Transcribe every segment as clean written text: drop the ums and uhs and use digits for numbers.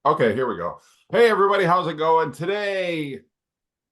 Okay, here we go. Hey, everybody, how's it going? Today,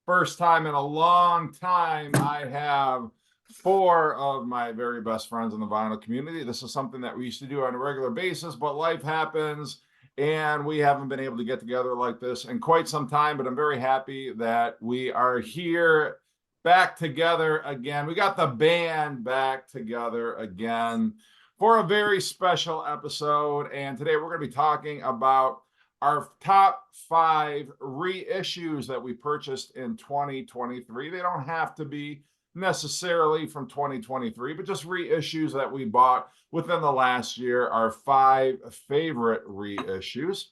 first time in a long time, I have four of my very best friends in the vinyl community. This is something that we used to do on a regular basis, but life happens, and we haven't been able to get together like this in quite some time. But I'm very happy that we are here back together again. We got the band back together again for a very special episode. And today we're going to be talking about our top 5 reissues that we purchased in 2023. They don't have to be necessarily from 2023, but just reissues that we bought within the last year. Our 5 favorite reissues.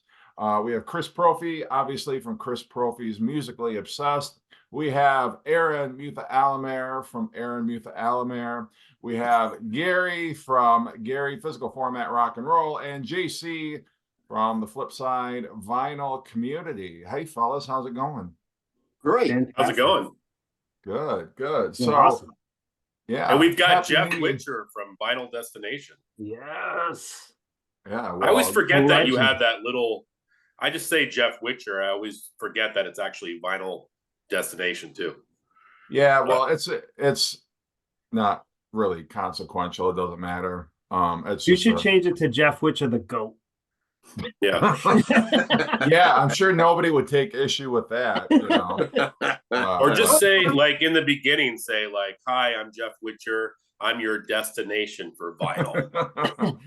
We have Chris Prophy, obviously from Chris Prophy's Musically Obsessed. We have Aaron Mutha-Alamere from Aaron Mutha-Alamere. We have Gary from Gary Physical Format Rock and Roll, and JC from the Flip Side Vinyl Community. Hey, fellas, how's it going? Great. Fantastic. How's it going? Good. So, awesome. Yeah. And we've got Jeff Witcher from Vinyl Destination. Yes. Yeah. I always forget that you have that little, I just say Jeff Witcher. I always forget that it's actually Vinyl Destination too. Yeah, well, it's not really consequential. It doesn't matter. You should change it to Jeff Witcher the GOAT. Yeah. Yeah, I'm sure nobody would take issue with that, you know. Or just say, like, in the beginning, say, like, hi, I'm Jeff Witcher. I'm your destination for vinyl.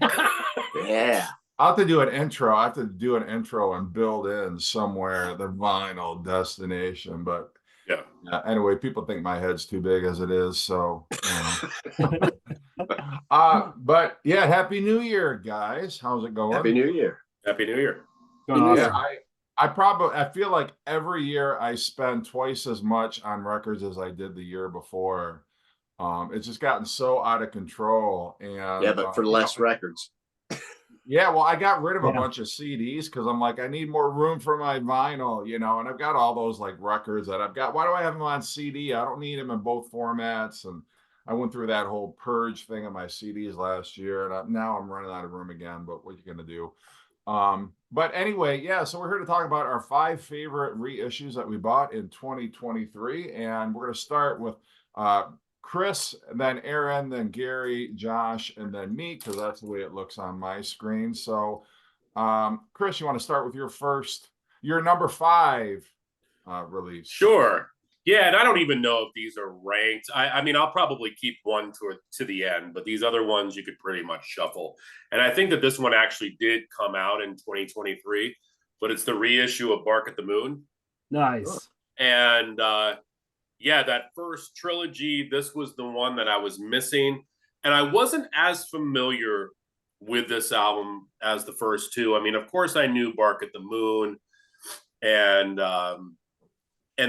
Yeah. I'll have to do an intro. I have to do an intro and build in somewhere the vinyl destination. But yeah. Anyway, people think my head's too big as it is. So, but yeah, Happy New Year, guys. How's it going? Happy New Year. Happy New Year. Yeah, I feel like every year I spend twice as much on records as I did the year before. It's just gotten so out of control. And yeah, but for less records. Yeah, well, I got rid of a bunch of CDs because I'm like, I need more room for my vinyl, you know, and I've got all those like records that I've got. Why do I have them on CD? I don't need them in both formats. And I went through that whole purge thing of my CDs last year, and now I'm running out of room again. But what are you going to do? But anyway, yeah, so we're here to talk about our 5 favorite reissues that we bought in 2023. And we're going to start with Chris, and then Aaron, then Gary, Josh, and then me, because that's the way it looks on my screen. So, Chris, you want to start with your number 5 release? Sure. Yeah, and I don't even know if these are ranked. I mean, I'll probably keep one to the end, but these other ones you could pretty much shuffle. And I think that this one actually did come out in 2023, but it's the reissue of Bark at the Moon. Nice. And yeah, that first trilogy, this was the one that I was missing. And I wasn't as familiar with this album as the first two. I mean, of course, I knew Bark at the Moon. And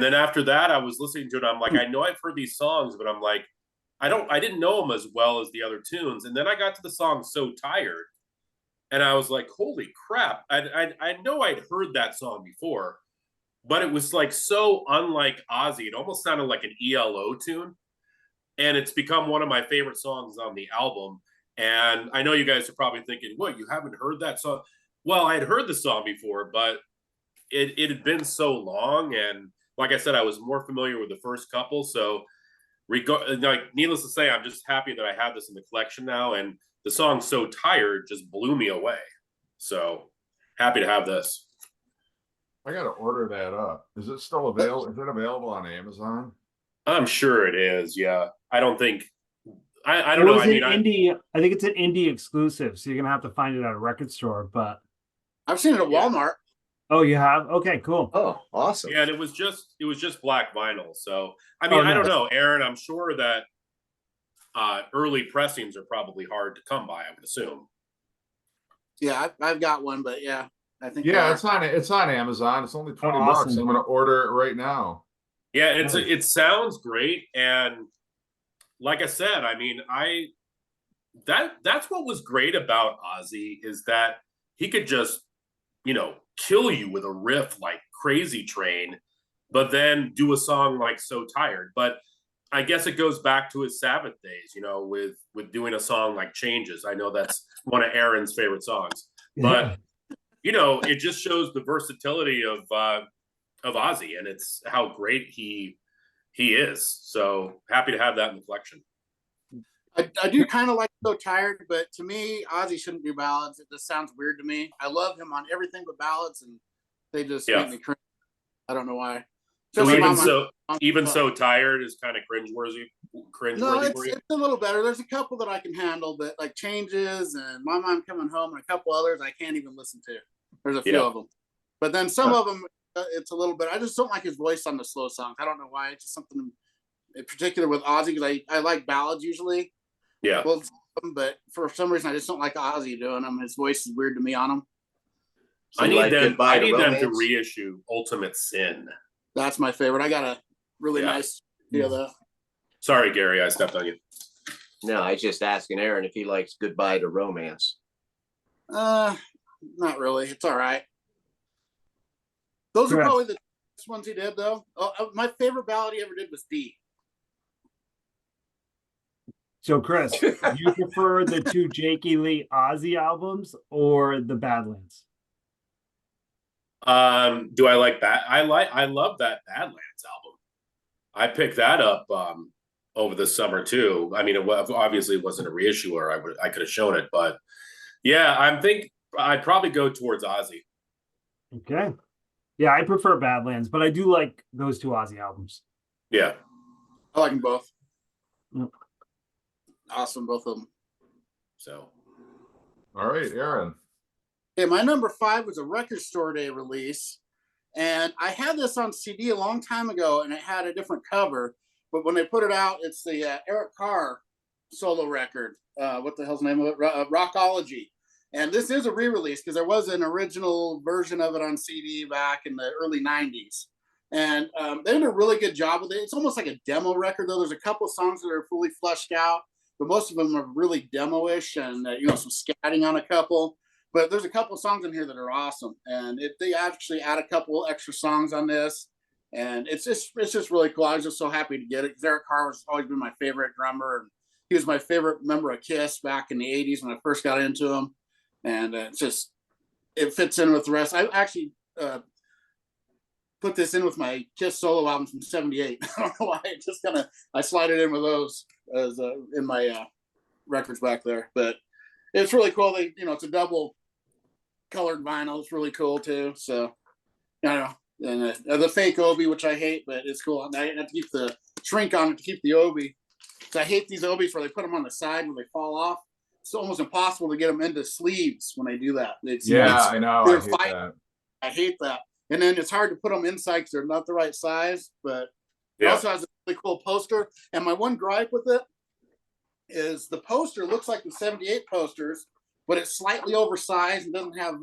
then after that, I was listening to it. I'm like, I know I've heard these songs, but I'm like, I didn't know them as well as the other tunes. And then I got to the song So Tired. And I was like, holy crap. I know I'd heard that song before, but it was like so unlike Ozzy. It almost sounded like an ELO tune. And it's become one of my favorite songs on the album. And I know you guys are probably thinking, what, you haven't heard that song? Well, I had heard the song before, but it had been so long. And like I said, I was more familiar with the first couple. So needless to say, I'm just happy that I have this in the collection now. And the song So Tired just blew me away. So happy to have this. I got to order that up. Is it still available? Is it available on Amazon? I'm sure it is. Yeah. I don't think, I don't know. I mean, I think it's an indie exclusive. So you're going to have to find it at a record store, but I've seen it at Walmart. Oh, you have? Okay, cool. Oh, awesome. Yeah, and it was just black vinyl. So I mean, I don't know, Aaron. I'm sure that early pressings are probably hard to come by, I would assume. Yeah, I've got one, but yeah, I think. Yeah, it's on Amazon. It's only $20. I'm going to order it right now. Yeah, it sounds great, and like I said, I mean, that's what was great about Ozzy is that he could just, you know, kill you with a riff like Crazy Train, but then do a song like So Tired. But I guess it goes back to his Sabbath days, you know, with doing a song like Changes. I know that's one of Aaron's favorite songs, but it just shows the versatility of Ozzy, and it's how great he is. So happy to have that in the collection. I do kind of like So Tired, but to me, Ozzy shouldn't do ballads. It just sounds weird to me. I love him on everything but ballads, and they just make me cringe. I don't know why. So even so tired is kind of cringeworthy. No, For you? it's a little better. There's a couple that I can handle, but like Changes and Mama I'm Coming Home and a couple others I can't even listen to. There's a few of them, but then some of them it's a little bit. I just don't like his voice on the slow songs. I don't know why. It's just something in particular with Ozzy, because I like ballads usually. Yeah. Well, but for some reason I just don't like Ozzy doing them. His voice is weird to me on him. So I need them to reissue Ultimate Sin. That's my favorite. I got a really nice deal though. Sorry, Gary, I stepped on you. No, I was just asking Aaron if he likes Goodbye to Romance. Not really. It's all right. Those are probably the ones he did though. My favorite ballad he ever did was D. So, Chris, do you prefer the two Jakey Lee Ozzy albums or the Badlands? Do I like that? I love that Badlands album. I picked that up over the summer too. I mean, obviously it wasn't a reissue, or I could have shown it, but yeah, I'd probably go towards Ozzy. Okay. Yeah, I prefer Badlands, but I do like those two Ozzy albums. Yeah. I like them both. Yep. Awesome, both of them. So. All right, Aaron. Okay, my number 5 was a Record Store Day release. And I had this on CD a long time ago, and it had a different cover. But when they put it out, it's the Eric Carr solo record. What the hell's the name of it? Rockology. And this is a re-release because there was an original version of it on CD back in the early 90s. And they did a really good job with it. It's almost like a demo record, though. There's a couple songs that are fully fleshed out, but most of them are really demo-ish and, some scatting on a couple. But there's a couple songs in here that are awesome. And they actually add a couple extra songs on this. And it's just really cool. I was just so happy to get it because Eric Carr has always been my favorite drummer. And he was my favorite member of Kiss back in the 80s when I first got into him. And it fits in with the rest. I actually put this in with my Kiss solo album from '78. I don't know why. It just I slide it in with those as in my records back there. But it's really cool. It's a double colored vinyl. It's really cool too. So I don't know. And the fake Obi, which I hate, but it's cool. I have to keep the shrink on it to keep the Obi. So I hate these Obis where they put them on the side when they fall off. It's almost impossible to get them into sleeves when they do that. I know. I hate that. I hate that. And then it's hard to put them inside because they're not the right size. But it also has a really cool poster. And my one gripe with it is the poster looks like the '78 posters, but it's slightly oversized and doesn't have,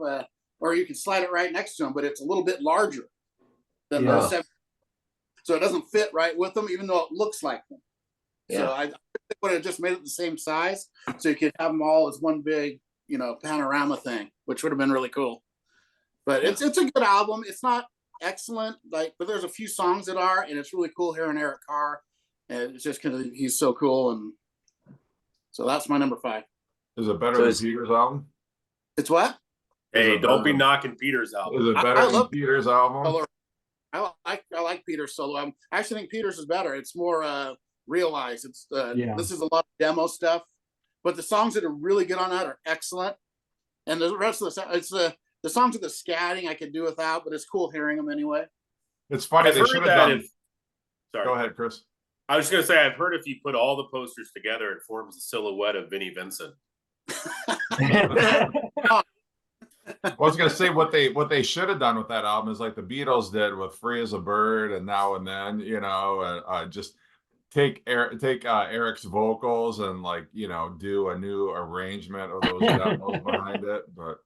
or you can slide it right next to them, but it's a little bit larger than those 70. So it doesn't fit right with them, even though it looks like them. Yeah. So I would have just made it the same size so you could have them all as one big, panorama thing, which would have been really cool. But it's a good album. It's not excellent, but there's a few songs that are, and it's really cool hearing Eric Carr. And it's just because he's so cool, and so that's my number 5. Is it better than Peter's album? It's what? Hey, don't be knocking Peter's album. Is it better than Peter's album? I like Peter's solo album. I actually think Peter's is better. It's more realized. It's This is a lot of demo stuff, but the songs that are really good on that are excellent. And the rest of the songs with the scatting I could do without, but it's cool hearing them anyway. It's funny. They should have done. Sorry. Go ahead, Chris. I was going to say, I've heard if you put all the posters together, it forms a silhouette of Vinnie Vincent. I was going to say what they should have done with that album is like the Beatles did with "Free as a Bird" and "Now and Then." Just take Eric's vocals and do a new arrangement of those demos behind it. But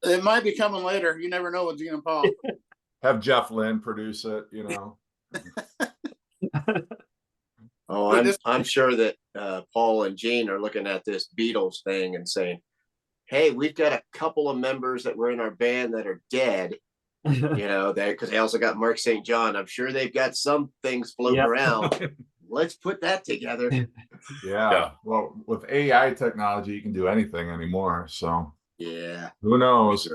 it might be coming later. You never know with Gene and Paul. Have Jeff Lynne produce it. Oh, I'm sure that Paul and Gene are looking at this Beatles thing and saying, "Hey, we've got a couple of members that were in our band that are dead." Because they also got Mark St. John. I'm sure they've got some things floating around. Let's put that together. Yeah. Well, with AI technology, you can do anything anymore. So yeah, who knows?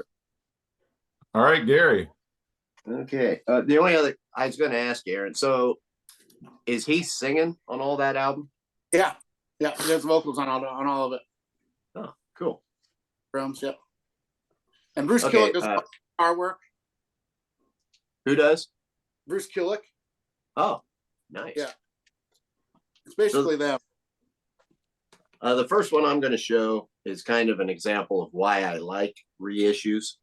All right, Gary. Okay. The only other I was going to ask Aaron. So, is he singing on all that album? Yeah, yeah. There's vocals on all of it. Oh, cool. Drums, yep. And Bruce Okay, Kulick does guitar work. Who does? Bruce Kulick. Oh, nice. Yeah. It's basically them. The first one I'm going to show is kind of an example of why I like reissues,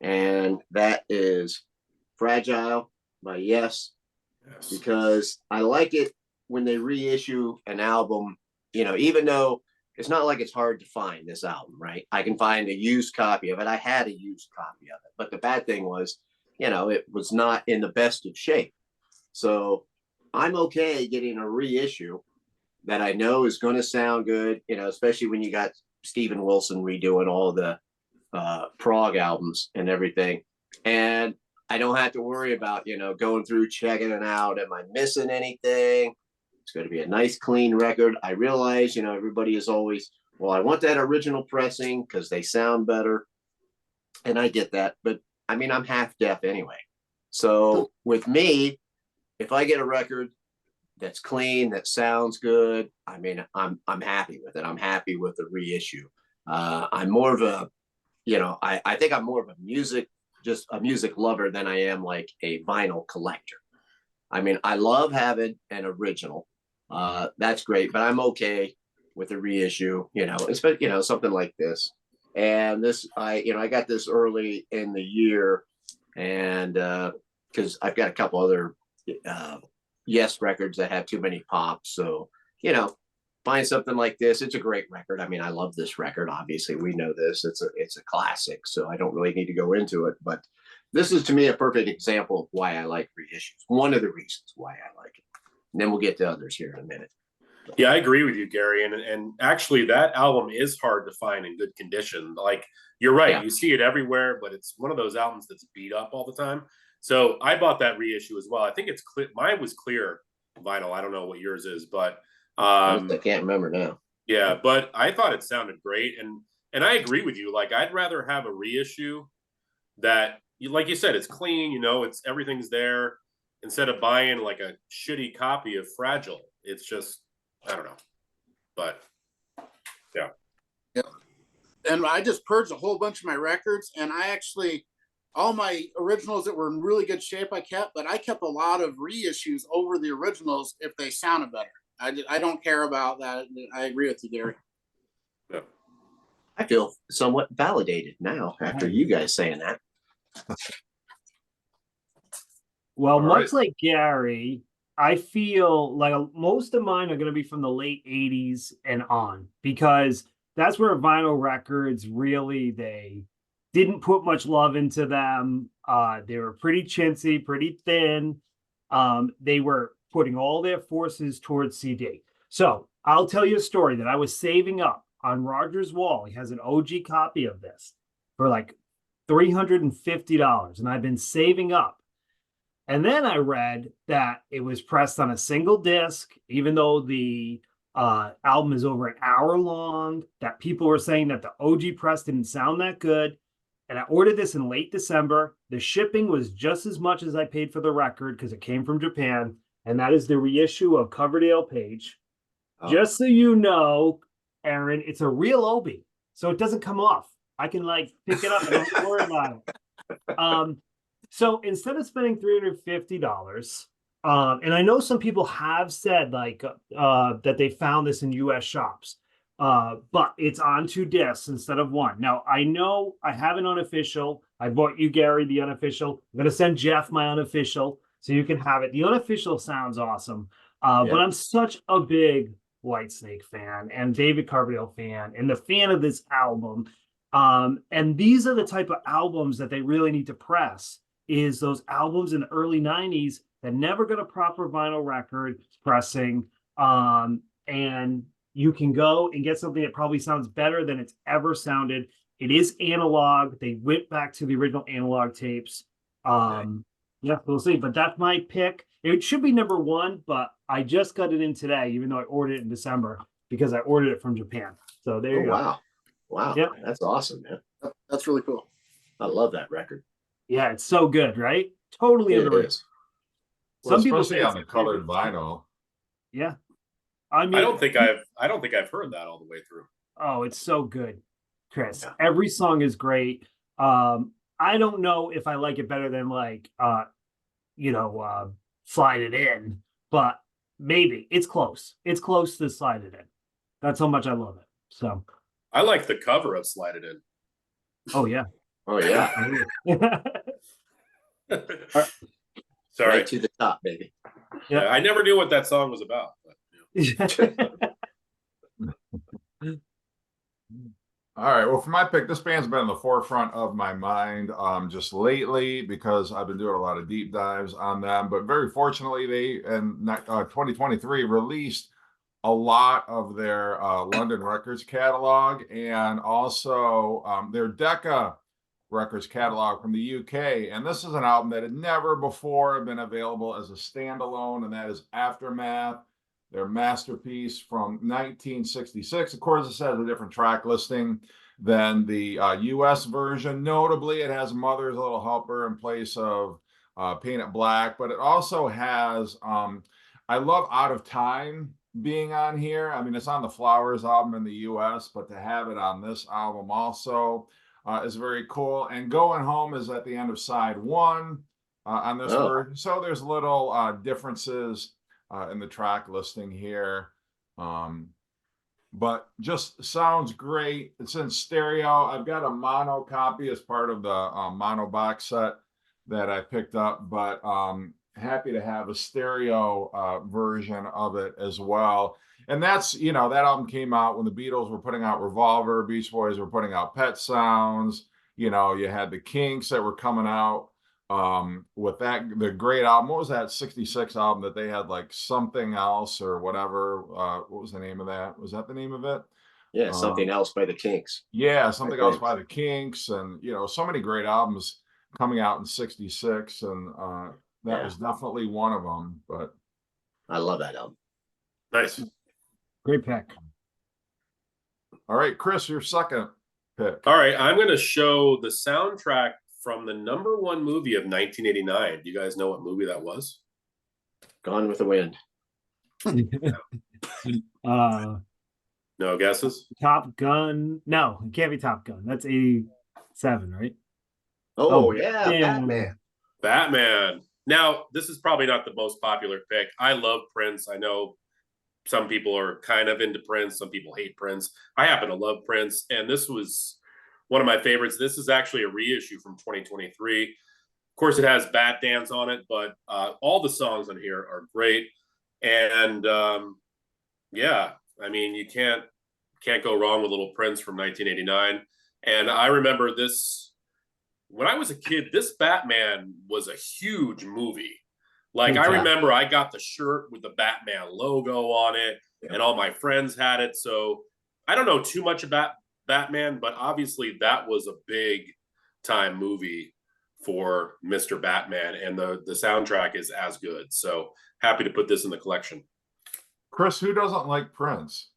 and that is Fragile by Yes, because I like it when they reissue an album, even though it's not like it's hard to find this album, right? I can find a used copy of it. I had a used copy of it, but the bad thing was, it was not in the best of shape. So I'm okay getting a reissue that I know is going to sound good, especially when you got Steven Wilson redoing all the prog albums and everything. And I don't have to worry about, going through, checking it out. Am I missing anything? It's going to be a nice, clean record. I realize, everybody is always, well, I want that original pressing because they sound better. And I get that. But I mean, I'm half deaf anyway. So with me, if I get a record that's clean, that sounds good, I mean, I'm happy with it. I'm happy with the reissue. I'm more of a, I think I'm more of a music lover than I am like a vinyl collector. I mean, I love having an original. That's great, but I'm okay with a reissue, especially, something like this. And this, I got this early in the year, and because I've got a couple other Yes records that have too many pops. So, find something like this. It's a great record. I mean, I love this record. Obviously, we know this. It's a classic, so I don't really need to go into it. But this is, to me, a perfect example of why I like reissues. One of the reasons why I like it. And then we'll get to others here in a minute. Yeah, I agree with you, Gary. And actually, that album is hard to find in good condition. Like, you're right. Yeah. You see it everywhere, but it's one of those albums that's beat up all the time. So I bought that reissue as well. I think it's clear. Mine was clear vinyl. I don't know what yours is, but I can't remember now. Yeah, but I thought it sounded great, and I agree with you. Like, I'd rather have a reissue that, like you said, it's clean. It's everything's there, instead of buying like a shitty copy of Fragile. It's just, I don't know, but yeah. Yep. And I just purged a whole bunch of my records, and I actually, all my originals that were in really good shape I kept, but I kept a lot of reissues over the originals if they sounded better. I don't care about that. I agree with you, Gary. Yeah. I feel somewhat validated now after you guys saying that. Well, much like Gary, I feel like most of mine are going to be from the late 80s and on, because that's where vinyl records really, they didn't put much love into them. They were pretty chintzy, pretty thin. They were putting all their forces towards CD. So I'll tell you a story that I was saving up on Roger's wall. He has an OG copy of this for like $350, and I've been saving up. And then I read that it was pressed on a single disc, even though the album is over an hour long, that people were saying that the OG press didn't sound that good. And I ordered this in late December. The shipping was just as much as I paid for the record because it came from Japan. And that is the reissue of Coverdale Page. Oh. Just so you know, Aaron, it's a real Obi, so it doesn't come off. I can pick it up and don't worry about it. So instead of spending $350, and I know some people have said that they found this in US shops, but it's on 2 discs instead of 1. Now, I know I have an unofficial. I bought you, Gary, the unofficial. I'm going to send Jeff my unofficial so you can have it. The unofficial sounds awesome, but I'm such a big Whitesnake fan and David Coverdale fan and the fan of this album. And these are the type of albums that they really need to press, is those albums in the early 90s that never got a proper vinyl record pressing. And you can go and get something that probably sounds better than it's ever sounded. It is analog. They went back to the original analog tapes. Yeah, we'll see. But that's my pick. It should be number 1, but I just got it in today, even though I ordered it in December, because I ordered it from Japan. So there you go. Wow. Wow. Yep. That's awesome, man. That's really cool. I love that record. Yeah, it's so good, right? Totally It underrated. is. Well, Some people especially say it's on the their favorite colored vinyl. Yeah. I I mean, don't think I've heard that all the way through. oh, it's so good, Chris. Yeah. Every song is great. I don't know if I like it better than like Slide It In, but maybe it's close. It's close to Slide It In. That's how much I love it. So, I like the cover of Slide It In. oh yeah. Oh yeah. Sorry. Right to the top, baby. Yeah, I never knew what that song was about. But, All right. Well, for my pick, this band's been in the forefront of my mind just lately because I've been doing a lot of deep dives on them. But very fortunately, they in 2023 released a lot of their London Records catalog and also their Decca Records catalog from the UK. And this is an album that had never before been available as a standalone, and that is Aftermath, their masterpiece from 1966. Of course, this has a different track listing than the US version. Notably, it has Mother's Little Helper in place of Paint It Black, but it also has, I love Out of Time being on here. I mean, it's on the Flowers album in the US, but to have it on this album also is very cool. And Going Home is at the end of side one on this version. So there's little differences in the track listing here. But just sounds great. It's in stereo. I've got a mono copy as part of the mono box set that I picked up, but happy to have a stereo version of it as well. And that's, that album came out when the Beatles were putting out Revolver, Beach Boys were putting out Pet Sounds. You had the Kinks that were coming out with the great album. What was that 66 album that they had, like Something Else or whatever? What was the name of that? Was that the name of it? Yeah, Something Else by the Kinks. Yeah, Something Else by the Kinks. And so many great albums coming out in 66, and that was definitely one of them. But I love that album. Nice. Great pick. All right, Chris, your second pick. All right, I'm going to show the soundtrack from the #1 movie of 1989. Do you guys know what movie that was? Gone with the Wind. No guesses? Top Gun. No, it can't be Top Gun. That's 87, right? Oh yeah, Batman. Now, this is probably not the most popular pick. I love Prince. I know some people are kind of into Prince. Some people hate Prince. I happen to love Prince, and this was one of my favorites. This is actually a reissue from 2023. Of course, it has Bat Dance on it, but all the songs on here are great. And I mean, you can't go wrong with Little Prince from 1989. And I remember this when I was a kid. This Batman was a huge movie. Like, I remember I got the shirt with the Batman logo on it, and all my friends had it. So I don't know too much about Batman, but obviously that was a big time movie for Mr. Batman, and the soundtrack is as good. So happy to put this in the collection. Chris, who doesn't like Prince?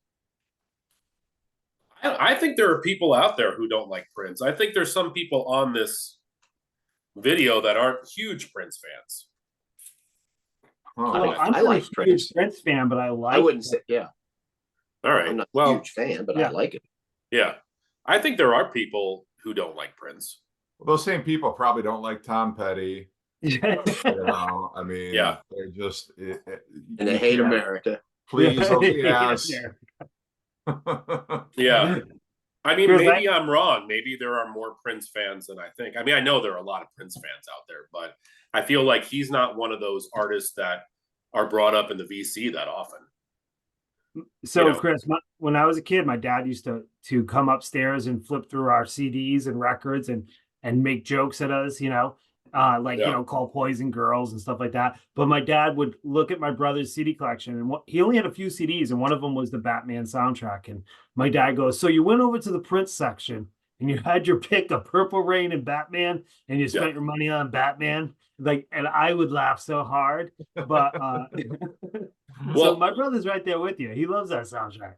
I think there are people out there who don't like Prince. I think there's some people on this video that aren't huge Prince fans. Oh, Well, I'm I not like a huge Prince fan, but I I wouldn't say All right. I'm not well, a huge fan, but I like it. Yeah. I think there are people who don't like Prince. Well, those same people probably don't like Tom Petty. I mean, they're just And they hate America. Please, yes. Yeah. I mean, Here's maybe I'm wrong. Maybe there are more Prince fans than I think. I mean, I know there are a lot of Prince fans out there, but I feel like he's not one of those artists that are brought up in the VC that often. So, Chris, when I was a kid, my dad used to come upstairs and flip through our CDs and records and make jokes at us, call Poison Girls and stuff like that. But my dad would look at my brother's CD collection, and he only had a few CDs, and one of them was the Batman soundtrack. And my dad goes, "So you went over to the Prince section and you had your pick of Purple Rain and Batman, and you spent your money on Batman?" And I would laugh so hard, but so my brother's right there with you. He loves that soundtrack.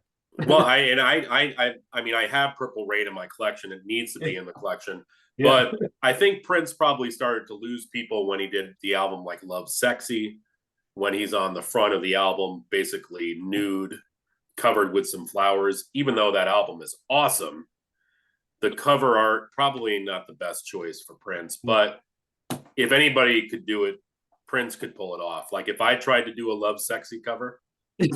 Well, I mean, I have Purple Rain in my collection. It needs to be in the collection. But I think Prince probably started to lose people when he did the album like Love Sexy, when he's on the front of the album, basically nude, covered with some flowers. Even though that album is awesome, the cover art probably not the best choice for Prince. But if anybody could do it, Prince could pull it off. Like if I tried to do a Love Sexy cover, it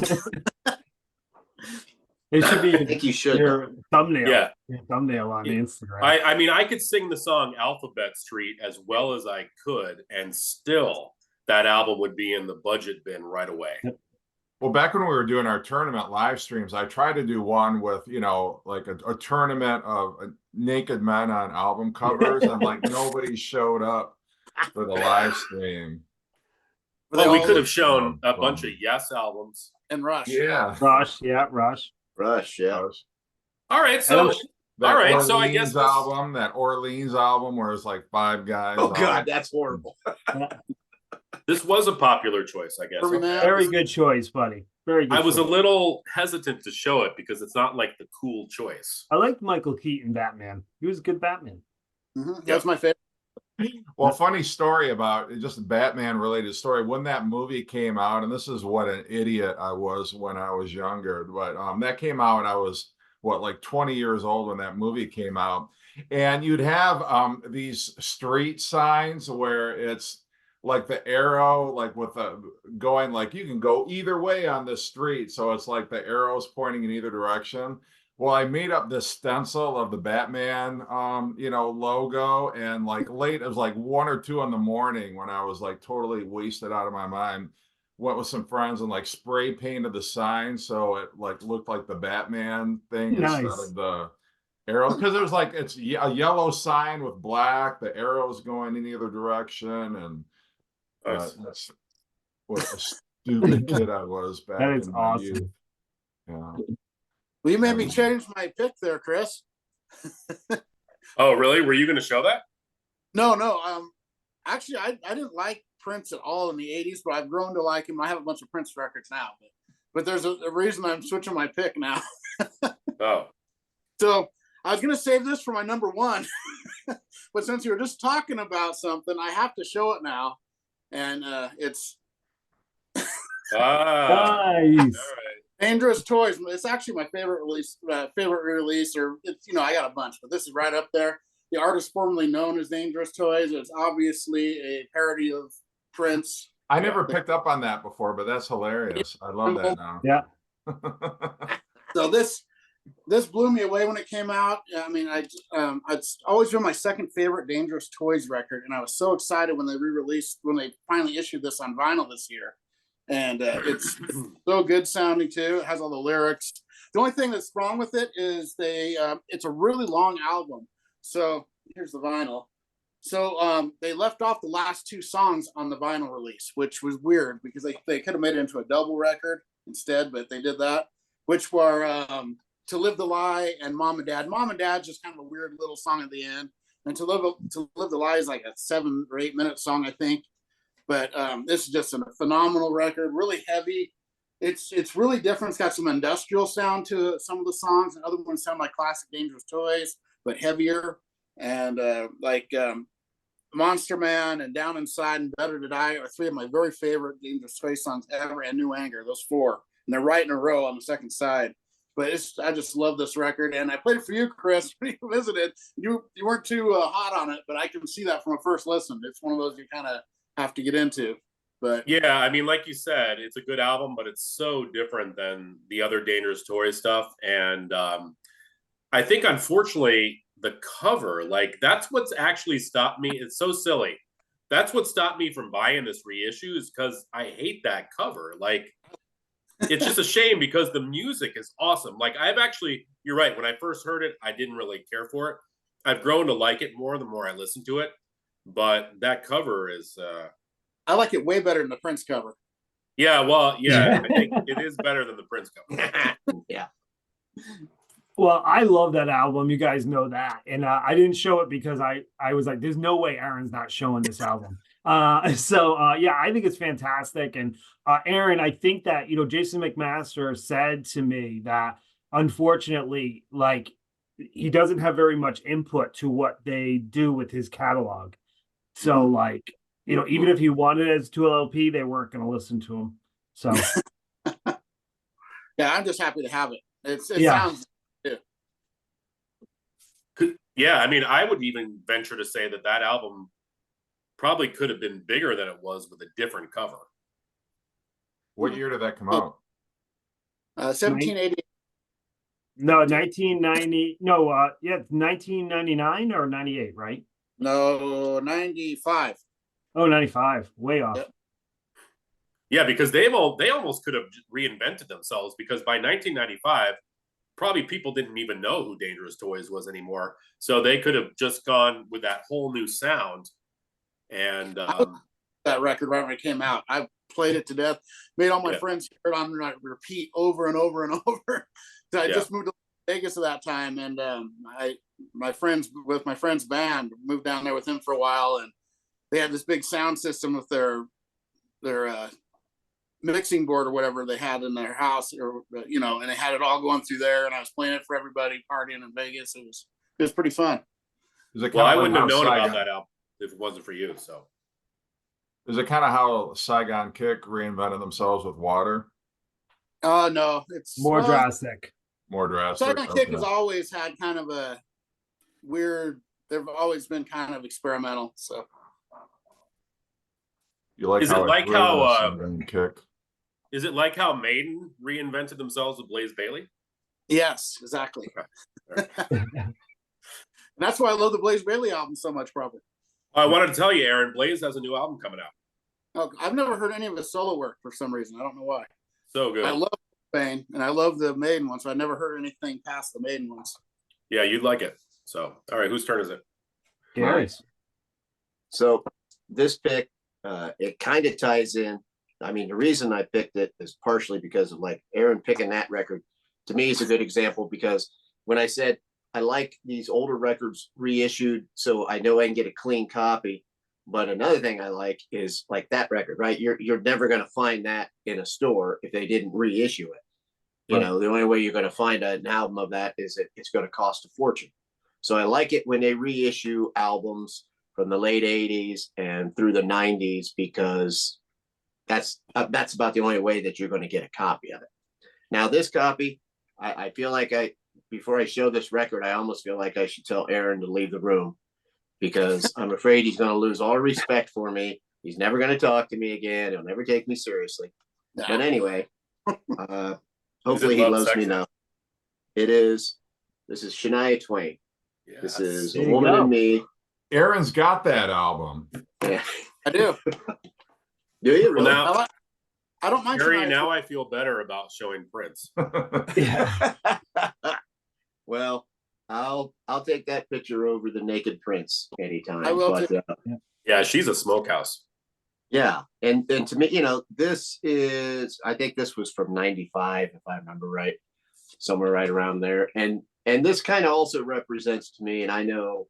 should be I think you should. your thumbnail. Yeah. Your thumbnail on Instagram. I mean, I could sing the song Alphabet Street as well as I could, and still that album would be in the budget bin right away. Well, back when we were doing our tournament live streams, I tried to do one with, you know, like a tournament of naked men on album covers, and like nobody showed up for the live stream. Well, we could have shown a bunch of Yes albums. And Rush. Yeah. Rush. Rush, yeah. All right, so That all right, Orleans so I guess that Orleans album where it's like 5 guys. Oh God, that's horrible. this was a popular choice, I guess. Very good choice, buddy. Very good. I was choice. a little hesitant to show it because it's not like the cool choice. I liked Michael Keaton Batman. He was a good Batman. That's my favorite. Well, funny story about just a Batman related story. When that movie came out, and this is what an idiot I was when I was younger, but that came out and I was like 20 years old when that movie came out. And you'd have these street signs where it's like the arrow, like with the going, like you can go either way on the street. So it's like the arrows pointing in either direction. Well, I made up this stencil of the Batman, you know, logo, and like late, it was like 1 or 2 in the morning when I was like totally wasted out of my mind. Went with some friends and like spray painted the sign so it like looked like the Batman thing instead of the arrow, because it was like it's a yellow sign with black, the arrows going in either direction, and that's what a stupid kid I was back. That is in awesome. youth. Yeah. Well, you made me change my pick there, Chris. Oh, really? Were you going to show that? No. Actually, I didn't like Prince at all in the 80s, but I've grown to like him. I have a bunch of Prince records now, but there's a reason I'm switching my pick now. Oh. So I was going to save this for my number 1, but since you were just talking about something, I have to show it now. And it's Nice. All right. Dangerous Toys. It's actually my favorite release, or it's, you know, I got a bunch, but this is right up there. The artist formerly known as Dangerous Toys. It's obviously a parody of Prince. I never picked up on that before, but that's hilarious. I love that now. Yeah. So this blew me away when it came out. I mean, it's always been my second favorite Dangerous Toys record, and I was so excited when they finally issued this on vinyl this year. And it's so good sounding too. It has all the lyrics. The only thing that's wrong with it is it's a really long album. So here's the vinyl. So they left off the last 2 songs on the vinyl release, which was weird because they could have made it into a double record instead, but they did that, which were To Live the Lie and Mom and Dad. Mom and Dad's just kind of a weird little song at the end. And To Live the Lie is like a 7 or 8 minute song, I think. But this is just a phenomenal record, really heavy. It's really different. It's got some industrial sound to some of the songs, and other ones sound like classic Dangerous Toys, but heavier. And like Monster Man and Down Inside and Better to Die are 3 of my very favorite Dangerous Toys songs ever, and New Anger, those 4. And they're right in a row on the second side. But I just love this record, and I played it for you, Chris, when you visited. You weren't too hot on it, but I can see that from a first listen. It's one of those you kind of have to get into. But yeah, I mean, like you said, it's a good album, but it's so different than the other Dangerous Toys stuff. And I think, unfortunately, the cover, like, that's what's actually stopped me. It's so silly. That's what stopped me from buying this reissue, is because I hate that cover. Like, it's just a shame because the music is awesome. Like, you're right. When I first heard it, I didn't really care for it. I've grown to like it more the more I listen to it. But that cover is I like it way better than the Prince cover. Yeah, well, yeah, I think it is better than the Prince cover. Yeah. Well, I love that album. You guys know that. And I didn't show it because I was like, there's no way Aaron's not showing this album. Yeah, I think it's fantastic. And Aaron, I think that, you know, Jason McMaster said to me that unfortunately, like, he doesn't have very much input to what they do with his catalog. So like, you know, even if he wanted it as 2 LP, they weren't going to listen to him. So Yeah, I'm just happy to have it. It Yeah. sounds good. Yeah, I mean, I would even venture to say that album probably could have been bigger than it was with a different cover. What year did that come out? 1780. no, 1990. No, yeah, 1999 or 98, right? No, 95. Oh, 95. Way off. Yep. Yeah, because they almost could have reinvented themselves, because by 1995, probably people didn't even know who Dangerous Toys was anymore. So they could have just gone with that whole new sound. And that record right when it came out, I played it to death. Made all my friends hear it on repeat over and over and over. So I just moved to Vegas at that time, and my friend's band moved down there with him for a while, and they had this big sound system with their mixing board or whatever they had in their house, or you know, and they had it all going through there, and I was playing it for everybody partying in Vegas. It was pretty fun. Well, I wouldn't have known about that album if it wasn't for you. So is it kind of how Saigon Kick reinvented themselves with Water? No, it's more drastic. More drastic. Saigon Kick has always had kind of a weird. They've always been kind of experimental. So you like? Is it like how Kick? Is it like how Maiden reinvented themselves with Blaze Bayley? Yes, exactly. That's why I love the Blaze Bayley album so much, probably. I wanted to tell you, Aaron, Blaze has a new album coming out. Oh, I've never heard any of his solo work for some reason. I don't know why. So good. I love Bane, and I love the Maiden ones, so I never heard anything past the Maiden ones. Yeah, you'd like it. So, all right, whose turn is it? Gary's. So this pick, it kind of ties in. I mean, the reason I picked it is partially because of like Aaron picking that record. To me, is a good example, because when I said I like these older records reissued, so I know I can get a clean copy. But another thing I like is like that record, right? You're never going to find that in a store if they didn't reissue it. You know, the only way you're going to find an album of that is it's going to cost a fortune. So I like it when they reissue albums from the late 80s and through the 90s, because that's about the only way that you're going to get a copy of it. Now, this copy, I feel like before I show this record, I almost feel like I should tell Aaron to leave the room, because I'm afraid he's going to lose all respect for me. He's never going to talk to me again. He'll never take me seriously. No. But anyway, hopefully he loves me now. This is Shania Twain. Yes. This is A Woman in Me. Aaron's got that album. Yeah, I do. Do you really? Well, now, I don't mind. Gary, now I feel better about showing Prince. Yeah. Well, I'll take that picture over the naked Prince anytime. I will. But, yeah, she's a smokehouse. Yeah, and to me, you know, I think this was from '95, if I remember right, somewhere right around there. And this kind of also represents to me, and I know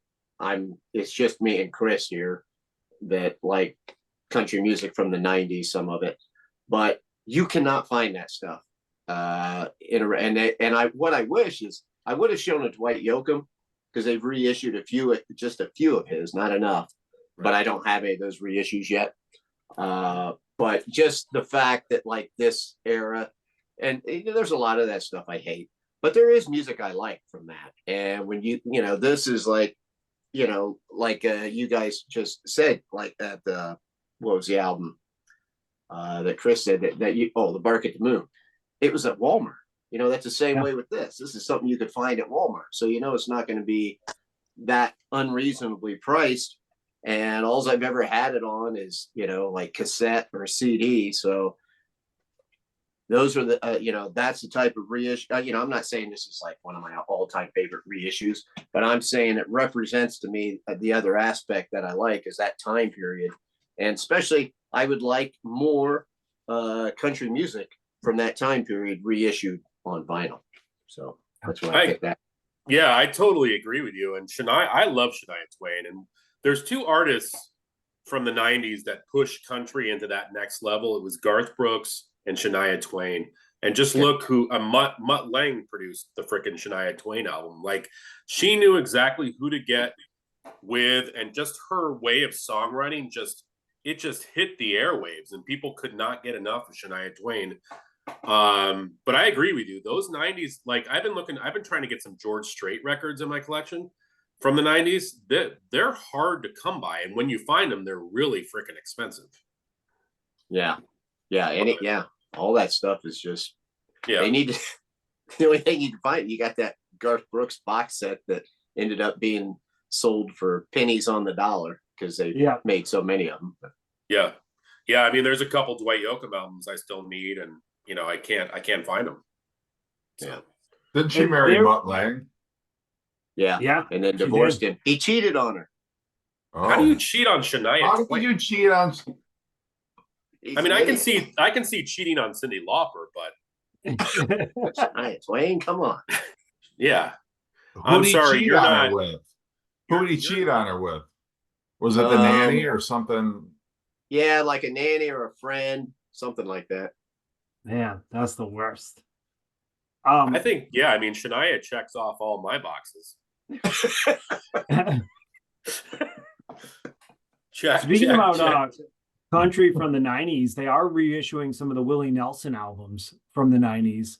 it's just me and Chris here that like country music from the '90s, some of it, but you cannot find that stuff. What I wish is I would have shown it to Dwight Yoakam, because they've reissued just a few of his, not enough, but I don't have any of those reissues yet. But just the fact that like this era, and there's a lot of that stuff I hate, but there is music I like from that. And when you know, this is like, you know, like you guys just said, like at what was the album that Chris said that the Bark at the Moon, it was at Walmart. You know, that's the same way with this. This is something you could find at Walmart. So, you know, it's not going to be that unreasonably priced. And all I've ever had it on is, you know, like cassette or CD. So those are the, you know, that's the type of reissue. You know, I'm not saying this is like one of my all-time favorite reissues, but I'm saying it represents to me the other aspect that I like is that time period. And especially I would like more country music from that time period reissued on vinyl. So that's why I picked that. Yeah, I totally agree with you. And I love Shania Twain. And there's two artists from the 90s that pushed country into that next level. It was Garth Brooks and Shania Twain. And just look who Mutt Lang produced the frickin' Shania Twain album. Like, she knew exactly who to get with, and just her way of songwriting just hit the airwaves, and people could not get enough of Shania Twain. But I agree with you. Those 90s, like I've been trying to get some George Strait records in my collection from the 90s. They're hard to come by, and when you find them, they're really freaking expensive. Yeah. And all that stuff is just, they need to, the only thing you can find, you got that Garth Brooks box set that ended up being sold for pennies on the dollar because they made so many of them. Yeah. I mean, there's a couple Dwight Yoakam albums I still need, and I can't find them. So. Yeah. Didn't she marry Mutt Lang? Yeah. And then divorced him. He cheated on her. Oh. How do you cheat on Shania? How do you cheat on? I mean, I can see cheating on Cyndi Lauper, but Shania Twain, come on. Yeah. I'm sorry, you're not. Who did he cheat on her with? Was it the nanny or something? Yeah, like a nanny or a friend, something like that. Man, that's the worst. I think, I mean, Shania checks off all my boxes. Speaking about country from the 90s, they are reissuing some of the Willie Nelson albums from the 90s.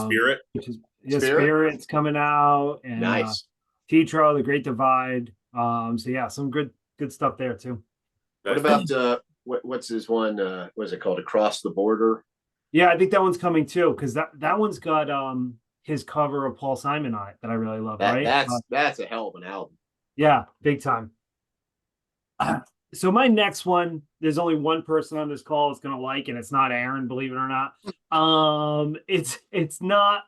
Spirit. Which is Spirit's coming out, and nice. Tetro, The Great Divide. Some good stuff there too. What about what's his one? What is it called? Across the Border? Yeah, I think that one's coming too, because that one's got his cover of Paul Simon on it that I really love. That's a hell of an album. Yeah, big time. So my next one, there's only one person on this call that's gonna like, and it's not Aaron, believe it or not. It's not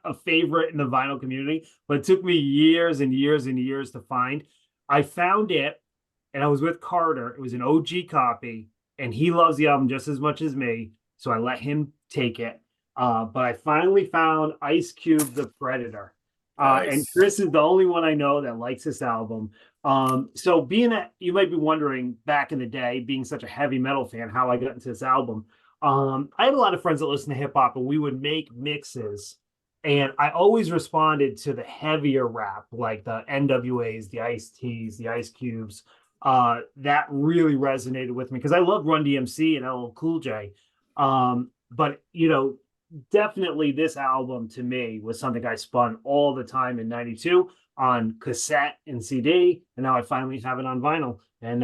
a favorite in the vinyl community, but it took me years and years and years to find. I found it, and I was with Carter. It was an OG copy, and he loves the album just as much as me, so I let him take it. But I finally found Ice Cube, The Predator. Nice. And Chris is the only one I know that likes this album. So being that, you might be wondering, back in the day, being such a heavy metal fan, how I got into this album. I had a lot of friends that listened to hip hop, and we would make mixes, and I always responded to the heavier rap, like the NWAs, the Ice-T's, the Ice Cubes. That really resonated with me because I love Run DMC and LL Cool J. But definitely this album to me was something I spun all the time in '92 on cassette and CD, and now I finally have it on vinyl. And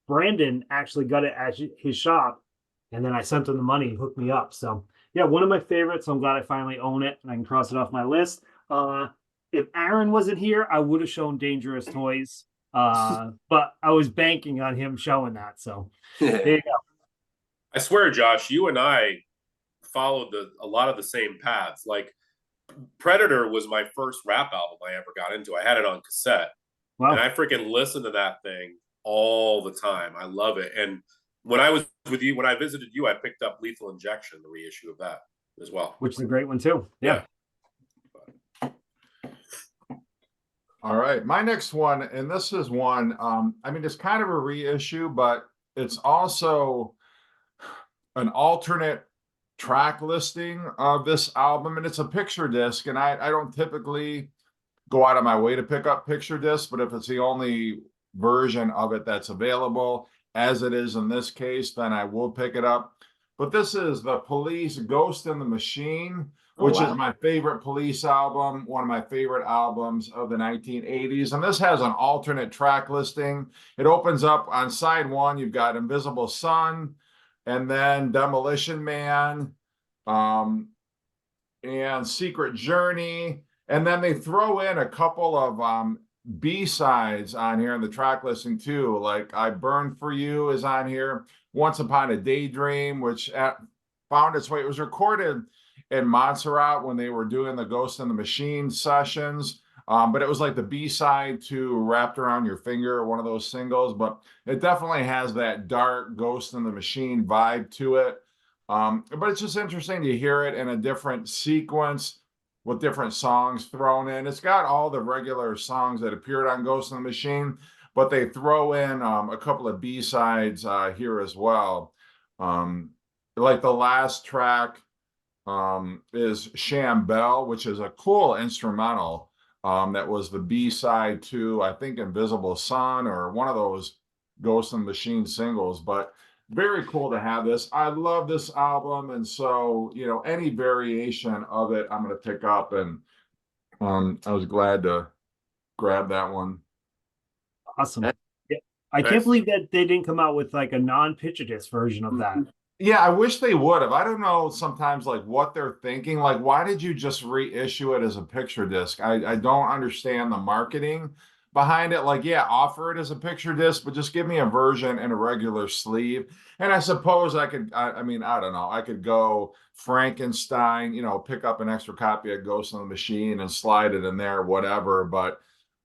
Brandon actually got it at his shop, and then I sent him the money, hooked me up. So yeah, one of my favorites. I'm glad I finally own it and I can cross it off my list. If Aaron wasn't here, I would have shown Dangerous Toys, but I was banking on him showing that. So there you go. I swear, Josh, you and I followed a lot of the same paths. Like, Predator was my first rap album I ever got into. I had it on cassette. Wow. And I freaking listened to that thing all the time. I love it. And when I was with you, when I visited you, I picked up Lethal Injection, the reissue of that as well. Which is a great one too. Yeah. All right. My next one, and this is one, I mean, it's kind of a reissue, but it's also an alternate track listing of this album, and it's a picture disc. And I don't typically go out of my way to pick up picture discs, but if it's the only version of it that's available, as it is in this case, then I will pick it up. But this is the Police Ghost in the Machine, which is my favorite Police album, one of my favorite albums of the 1980s. And this has an alternate track listing. It opens up on side one. You've got Invisible Sun, and then Demolition Man, and Secret Journey. And then they throw in a couple of B-sides on here in the track listing too. Like I Burn For You is on here. Once Upon a Daydream, which found its way. It was recorded in Montserrat when they were doing the Ghost in the Machine sessions. But it was like the B-side to Wrapped Around Your Finger, one of those singles. But it definitely has that dark Ghost in the Machine vibe to it. But it's just interesting to hear it in a different sequence with different songs thrown in. It's got all the regular songs that appeared on Ghost in the Machine, but they throw in a couple of B-sides here as well. like the last track is Shambell, which is a cool instrumental. That was the B-side to, I think, Invisible Sun or one of those Ghost in the Machine singles, but very cool to have this. I love this album, and so, you know, any variation of it I'm going to pick up, and I was glad to grab that one. Awesome. That- Yeah. I can't believe that they didn't come out with like a non-picture disc version of that. Yeah, I wish they would have. I don't know sometimes like what they're thinking. Like, why did you just reissue it as a picture disc? I don't understand the marketing behind it. Like, yeah, offer it as a picture disc, but just give me a version in a regular sleeve. And I suppose I could, I mean, I don't know. I could go Frankenstein, you know, pick up an extra copy of Ghost in the Machine and slide it in there, whatever. But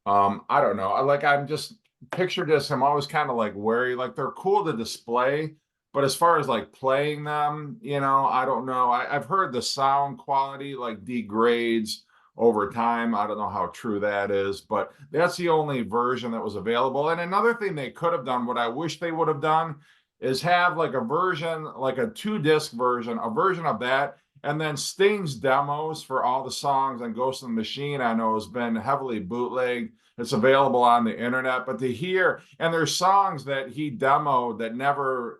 I don't know. I'm just picture discs, I'm always kind of like wary. Like, they're cool to display. But as far as like playing them, you know, I don't know. I've heard the sound quality like degrades over time. I don't know how true that is, but that's the only version that was available. And another thing they could have done, what I wish they would have done, is have like a version, like a 2-disc version, a version of that, and then Sting's demos for all the songs on Ghost in the Machine, I know, has been heavily bootlegged. It's available on the internet, but to hear, and there's songs that he demoed that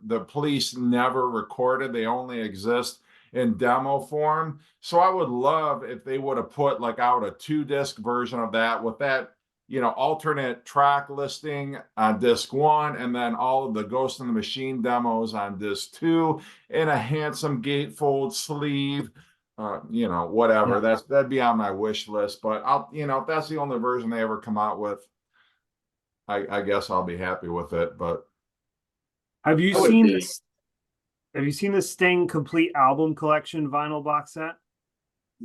the police never recorded. They only exist in demo form. So I would love if they would have put like out a 2-disc version of that with that, you know, alternate track listing on disc 1, and then all of the Ghost in the Machine demos on disc 2 in a handsome gatefold sleeve. You know, whatever. Yeah. That'd be on my wish list. But I'll, you know, if that's the only version they ever come out with, I guess I'll be happy with it. But Have you I would seen be. this? Have you seen the Sting complete album collection vinyl box set?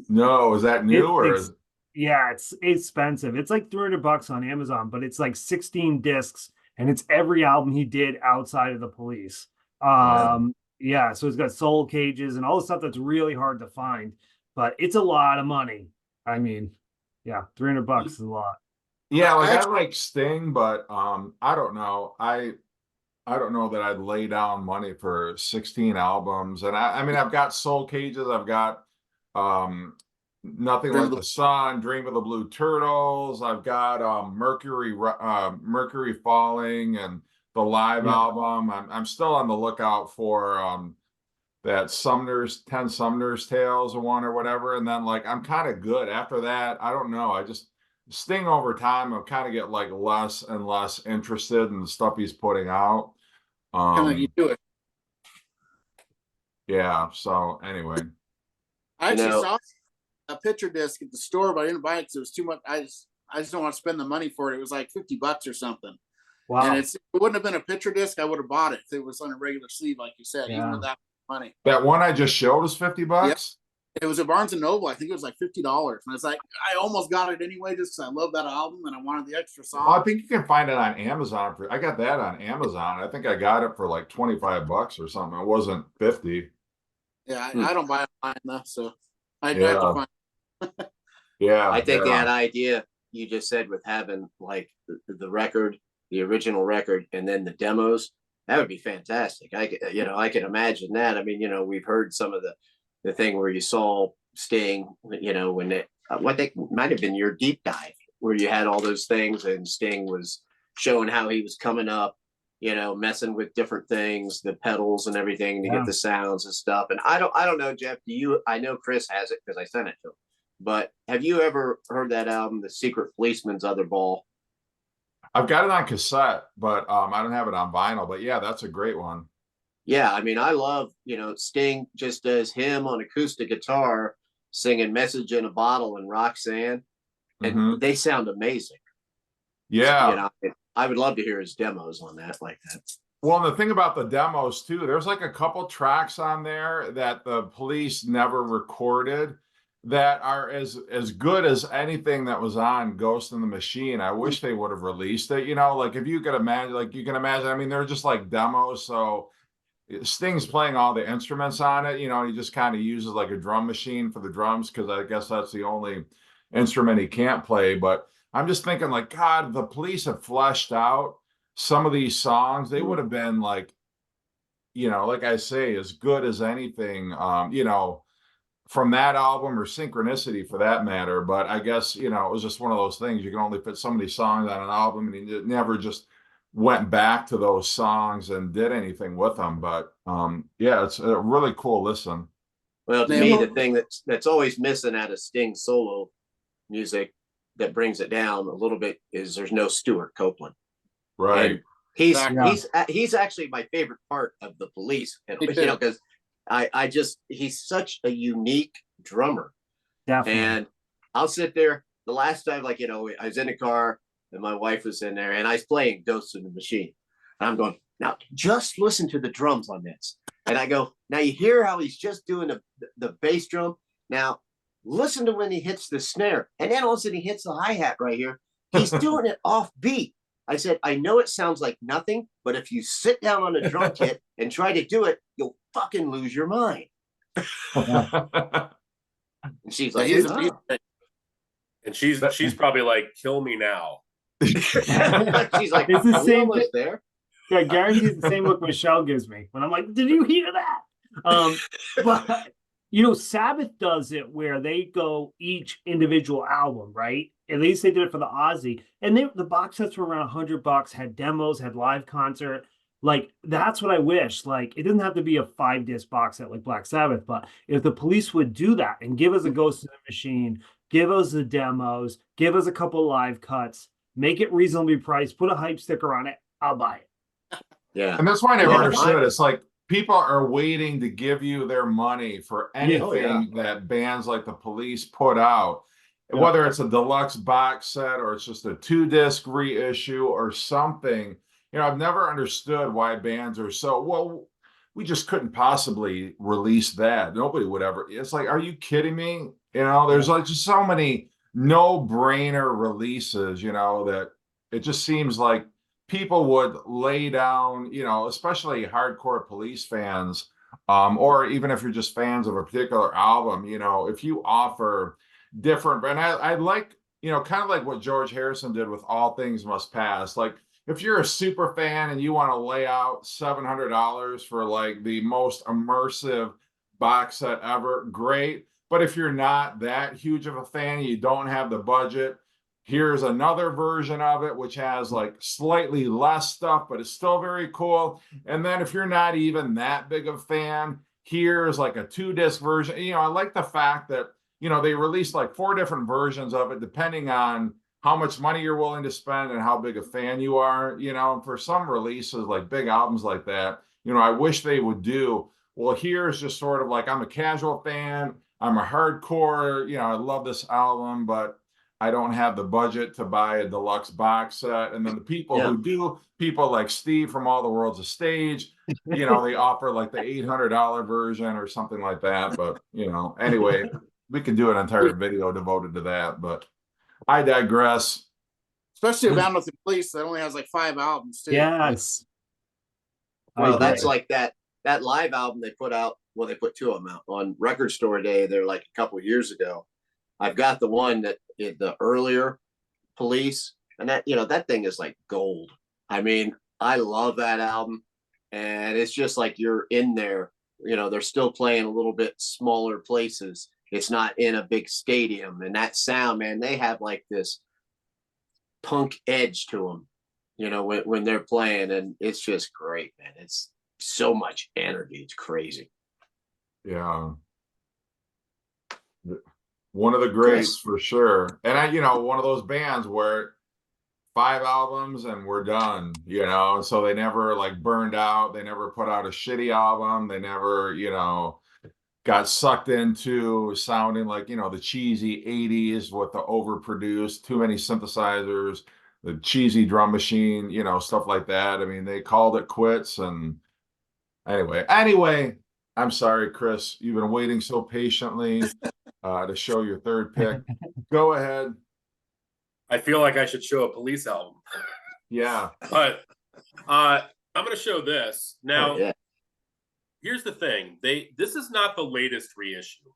no, is that new or It's yeah, it's expensive. It's like $300 on Amazon, but it's like 16 discs, and it's every album he did outside of the Police. Yeah. Yeah, so it's got Soul Cages and all the stuff that's really hard to find, but it's a lot of money. I mean, yeah, $300 is a lot. Yeah, like I Actually, like Sting, but I don't know. I don't know that I'd lay down money for 16 albums. And I mean, I've got Soul Cages, I've got um Nothing Dream Like of the Sun, Dream of the Blue Turtles, I've got Mercury Falling and the live Yeah. album. I'm still on the lookout for that Sumner's 10 Sumner's Tales or one or whatever. And then like I'm kind of good after that. I don't know. I just Sting over time, I kind of get like less and less interested in the stuff he's putting out. kind of you do it. Yeah. So anyway. I You actually know- saw a picture disc at the store, but I didn't buy it because it was too much. I just don't want to spend the money for it. It was like $50 or something. Wow. And it wouldn't have been a picture disc. I would have bought it if it was on a regular sleeve, like you said, even Yeah. with that money. That one I just showed is $50. It was at Barnes and Noble. I think it was like $50. And it's like, I almost got it anyway, just because I love that album and I wanted the extra Well, I song. think you can find it on Amazon I got that on Amazon. I think I got it for like $25 or something. It wasn't 50. Yeah, I don't buy it online though, so I have Yeah. to find. Yeah. I think yeah. that idea you just said with having like the record, the original record, and then the demos, that would be fantastic. I could imagine that. I mean, we've heard some of the thing where you saw Sting, when what they might have been your deep dive where you had all those things and Sting was showing how he was coming up, messing with different things, the pedals and everything to Yeah. get the sounds and stuff. And I don't know, Jeff, I know Chris has it because I sent it to him. But have you ever heard that album, The Secret Policeman's Other Ball? I've got it on cassette, but I don't have it on vinyl. But yeah, that's a great one. Yeah, I mean, I love, Sting just does him on acoustic guitar singing Message in a Bottle and Roxanne, and Mhm. they sound amazing. Yeah. I would love to hear his demos on that like that. Well, and the thing about the demos too, there's like a couple tracks on there that the Police never recorded that are as good as anything that was on Ghost in the Machine. I wish they would have released it. Like if you could imagine, I mean, they're just like demos. So Sting's playing all the instruments on it. He just kind of uses like a drum machine for the drums because I guess that's the only instrument he can't play. But I'm just thinking, like, God, the Police have fleshed out some of these songs. They would have been like, you know, like I say, as good as anything, you know, from that album or Synchronicity for that matter. But I guess, you know, it was just one of those things. You can only fit so many songs on an album, and he never just went back to those songs and did anything with them. But yeah, it's a really cool listen. Well, to me, the thing that's always missing out of Sting's solo music that brings it down a little bit is there's no Stuart Copeland. Right. And he's actually my favorite part of the Police, you know, because he's such a unique drummer. Definitely. And I'll sit there. The last time, like, you know, I was in a car and my wife was in there and I was playing Ghosts in the Machine. And I'm going, now just listen to the drums on this. And I go, now you hear how he's just doing the bass drum. Now listen to when he hits the snare. And then all of a sudden he hits the hi-hat right here. He's doing it off beat. I said, I know it sounds like nothing, but if you sit down on a drum kit and try to do it, you'll fucking lose your mind. And she's like, and she's probably like, kill me now. she's like, it's the same thing there. Yeah, I guarantee it's the same look Michelle gives me when I'm like, did you hear that? But you know, Sabbath does it where they go each individual album, right? At least they did it for the Ozzy, and the box sets were around $100, had demos, had live concert. Like, that's what I wish. Like, it doesn't have to be a 5-disc box set like Black Sabbath, but if the Police would do that and give us a Ghost in the Machine, give us the demos, give us a couple live cuts, make it reasonably priced, put a hype sticker on it, I'll buy it. Yeah. And that's why I never understood. It's like people are waiting to give you their money for anything that bands like the Police put out. Whether it's a deluxe box set or it's just a 2-disc reissue or something. You know, I've never understood why bands are so, well, we just couldn't possibly release that. Nobody would ever. It's like, are you kidding me? You know, there's like just so many no-brainer releases, you know, that it just seems like people would lay down, you know, especially hardcore Police fans, or even if you're just fans of a particular album, you know, if you offer different, and I like, you know, kind of like what George Harrison did with All Things Must Pass. Like, if you're a super fan and you want to lay out $700 for like the most immersive box set ever, great. But if you're not that huge of a fan, you don't have the budget, here's another version of it, which has like slightly less stuff, but it's still very cool. And then if you're not even that big of a fan, here's like a 2-disc version. You know, I like the fact that, you know, they released like 4 different versions of it, depending on how much money you're willing to spend and how big a fan you are. You know, for some releases, like big albums like that, you know, I wish they would do, well, here's just sort of like, I'm a casual fan, I'm a hardcore, you know, I love this album, but I don't have the budget to buy a deluxe box set. And then the people who do, people like Steve from All the World's a Stage, you know, they offer like the $800 version or something like that. But, you know, anyway, we could do an entire video devoted to that, but I digress. Especially around with the Police that only has like 5 albums too. Yes. Well, that's like that live album they put out. Well, they put 2 of them out on Record Store Day. They're like a couple of years ago. I've got the one that the earlier Police, and that, you know, that thing is like gold. I mean, I love that album, and it's just like you're in there. You know, they're still playing a little bit smaller places. It's not in a big stadium, and that sound, man, they have like this punk edge to them, you know, when they're playing, and it's just great, man. It's so much energy. It's crazy. Yeah. One of the greats for sure. And I, you know, one of those bands where 5 albums and we're done, you know, so they never like burned out. They never put out a shitty album. They never, you know, got sucked into sounding like, you know, the cheesy 80s with the overproduced, too many synthesizers, the cheesy drum machine, you know, stuff like that. I mean, they called it quits. And anyway, I'm sorry, Chris, you've been waiting so patiently to show your third pick. Go ahead. I feel like I should show a Police album. Yeah. But I'm going to show this. Now, Oh, yeah. Here's the thing. This is not the latest reissue.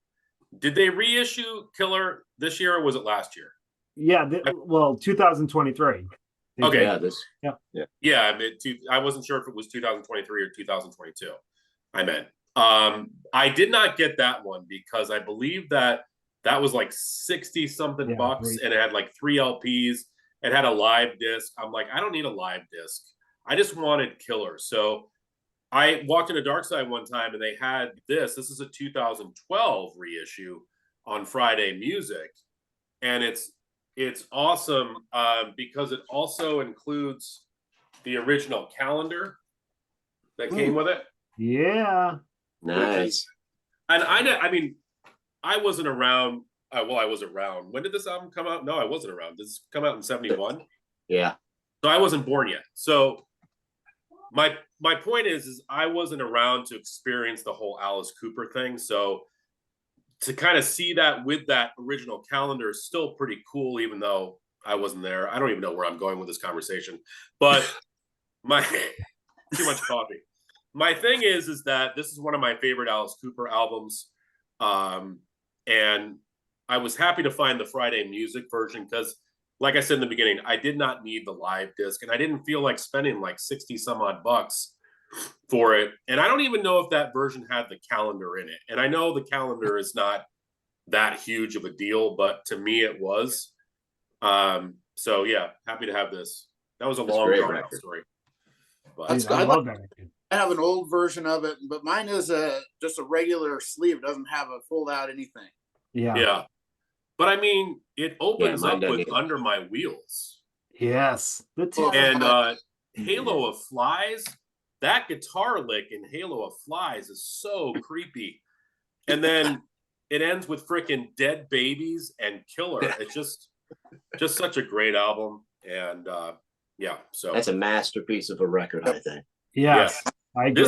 Did they reissue Killer this year or was it last year? Yeah, well, 2023. Okay. Yeah, Yeah, I mean, I wasn't sure if it was 2023 or 2022. I meant. I did not get that one because I believe that was like 60 something bucks, and it had like 3 LPs. It had a live disc. I'm like, I don't need a live disc. I just wanted Killer. So I walked into Darkside one time and they had this. This is a 2012 reissue on Friday Music, and it's awesome because it also includes the original calendar that came with it. Yeah, Nice. And I mean, I wasn't around. Well, I was around. When did this album come out? No, I wasn't around. Did this come out in 71? Yeah. So I wasn't born yet. So my point is I wasn't around to experience the whole Alice Cooper thing. So to kind of see that with that original calendar is still pretty cool, even though I wasn't there. I don't even know where I'm going with this conversation, but too much coffee. My thing is that this is one of my favorite Alice Cooper albums. And I was happy to find the Friday Music version because, like I said in the beginning, I did not need the live disc, and I didn't feel like spending like 60 some odd bucks for it. And I don't even know if that version had the calendar in it. And I know the calendar is not that huge of a deal, but to me it was. So yeah, happy to have this. That was a long drawn out story. But I love that. I have an old version of it, but mine is just a regular sleeve. It doesn't have a fold out anything. Yeah. But I mean, it opens up with either. Under My Wheels. Yes. And Halo of Flies, that guitar lick in Halo of Flies is so creepy. And then it ends with freaking Dead Babies and Killer. It's just such a great album. And yeah, so that's a masterpiece of a record, I think. Yes, I agree.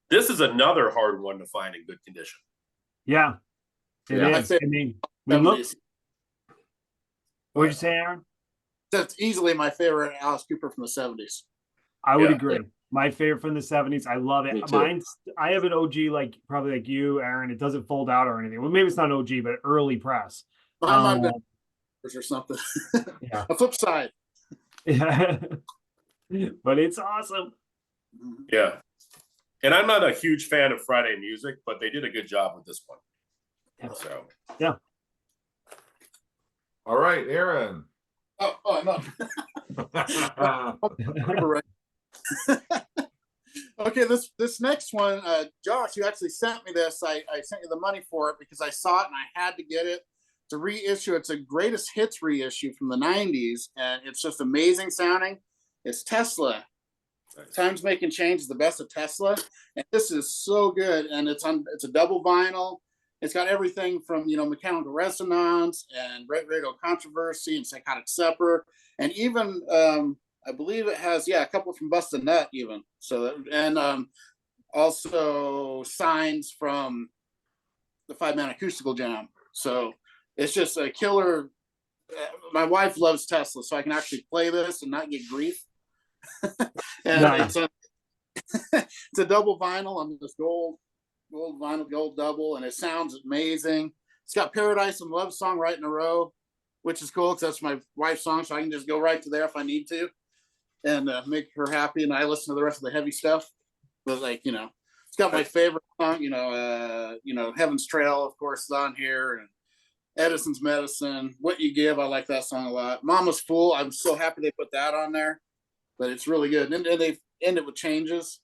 This is another hard one to find in good condition. Yeah, it is. I mean, we looked. What did you say, Aaron? That's easily my favorite Alice Cooper from the 70s. I would agree. My favorite from the 70s. I love it. Mine's, I have an OG, like probably like you, Aaron. It doesn't fold out or anything. Well, maybe it's not OG, but early press. Mine might be or something. Yeah. A flip side. Yeah. But it's awesome. Yeah. And I'm not a huge fan of Friday Music, but they did a good job with this one. Yeah. So yeah. All right, Aaron. Oh no. Okay, this next one, Josh, you actually sent me this. I sent you the money for it because I saw it and I had to get it. It's a reissue. It's a greatest hits reissue from the 90s, and it's just amazing sounding. It's Tesla. Time's Making Change is the best of Tesla, and this is so good. And it's a double vinyl. It's got everything from Mechanical Resonance and Red Radio Controversy and Psychotic Supper, and even I believe it has a couple from Bust a Nut even. So and also Signs from the 5-Man Acoustical Jam. So it's just a killer. My wife loves Tesla, so I can actually play this and not get grief. And nice. It's a double vinyl on this gold vinyl, gold double, and it sounds amazing. It's got Paradise and Love Song right in a row, which is cool because that's my wife's song, so I can just go right to there if I need to and make her happy. And I listen to the rest of the heavy stuff. But it's got my favorite song, Heaven's Trail, of course, is on here, and Edison's Medicine, What You Give. I like that song a lot. Mama's Fool. I'm so happy they put that on there, but it's really good. And they end it with Changes.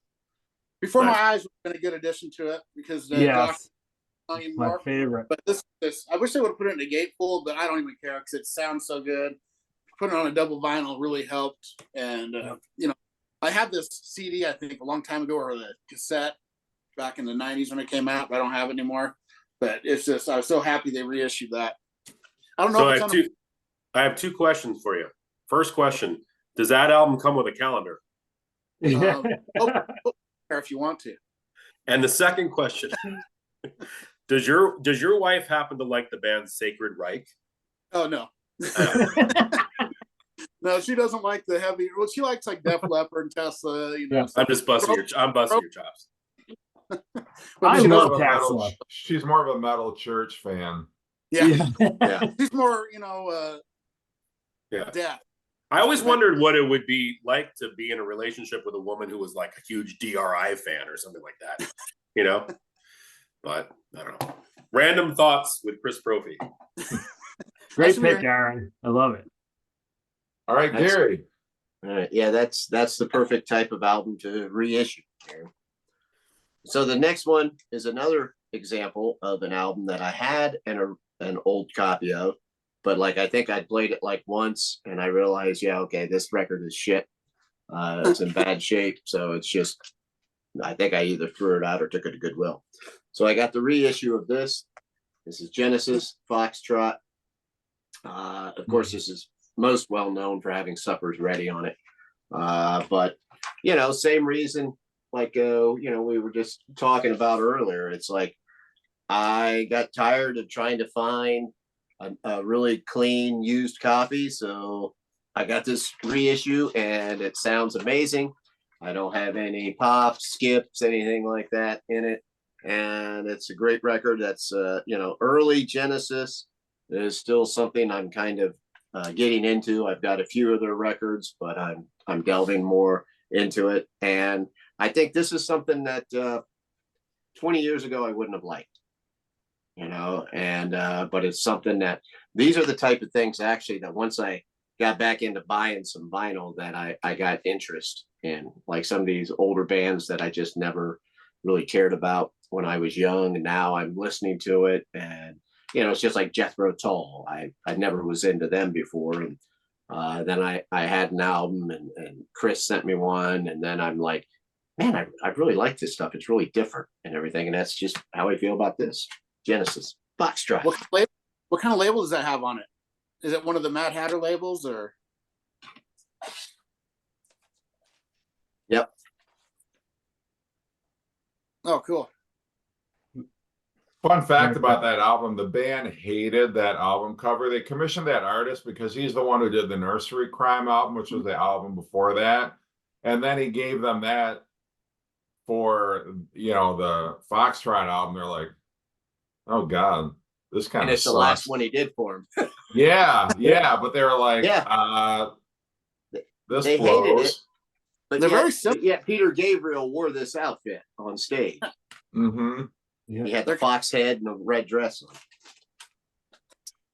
Before My Eyes would have been a good addition to it because yes, my favorite. But this I wish they would have put it in a gatefold, but I don't even care because it sounds so good. Putting it on a double vinyl really helped. And I had this CD I think a long time ago, or the cassette back in the 90s when it came out, but I don't have it anymore. But it's just I was so happy they reissued that. I don't know. So I have two questions for you. First question: does that album come with a calendar? If you want to. And the second question: does your wife happen to like the band Sacred Reich? Oh no. No, she doesn't like the heavy. Well, she likes like Def Leppard and Tesla. I'm just busting your chops. I love Tesla. She's more of a metal church fan. Yeah. She's more, death. I always wondered what it would be like to be in a relationship with a woman who was like a huge DRI fan or something like that. you know. But I don't know. Random thoughts with Chris Brophy. Great pick, Aaron. I love it. All right, Gary. All right, yeah, that's the perfect type of album to reissue. So the next one is another example of an album that I had an old copy of, but like I think I played it like once and I realized, yeah, okay, this record is shit. It's in bad shape, so it's just I think I either threw it out or took it to Goodwill. So I got the reissue of this. This is Genesis Foxtrot. Of course, this is most well known for having Suppers Ready on it. But you know, same reason, like you know, we were just talking about earlier. It's like I got tired of trying to find a really clean used copy, so I got this reissue, and it sounds amazing. I don't have any pops, skips, anything like that in it, and it's a great record. That's you know, early Genesis is still something I'm kind of getting into. I've got a few of their records, but I'm delving more into it, and I think this is something that 20 years ago I wouldn't have liked, you know, and but it's something that these are the type of things actually that once I got back into buying some vinyl that I got interest in, like some of these older bands that I just never really cared about when I was young, and now I'm listening to it, and you know, it's just like Jethro Tull. I never was into them before, and then I had an album, and Chris sent me one, and then I'm like, man, I really like this stuff. It's really different and everything, and that's just how I feel about this Genesis Foxtrot. What kind of label does that have on it? Is it one of the Mad Hatter labels, or? Yep. Oh, cool. Fun fact about that album, the band hated that album cover. They commissioned that artist because he's the one who did the Nursery Crime album, which was the album before that. And then he gave them that for, you know, the Foxtrot album. They're like, oh God, this kind And of it's sucks. the last one he did for him. Yeah, but they were like, this they blows. hated it. But They're yet, very simple. Yet Peter Gabriel wore this outfit on stage. Mm-hmm. Yeah. He had the fox head and a red dress on.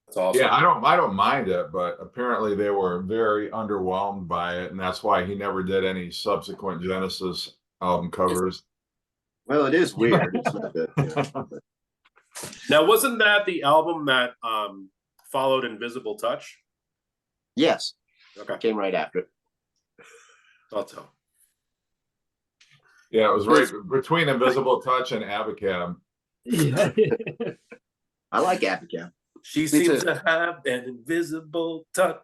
That's awesome. Yeah, I don't mind it, but apparently they were very underwhelmed by it, and that's why he never did any subsequent Genesis album covers. Well, it is weird. It's not good. Yeah. Now, wasn't that the album that followed Invisible Touch? Yes. Okay. Came right after it. Thought so. Yeah, it was right between Invisible Touch and Abacab. Yeah. I like Abacab. She seems to have an invisible touch.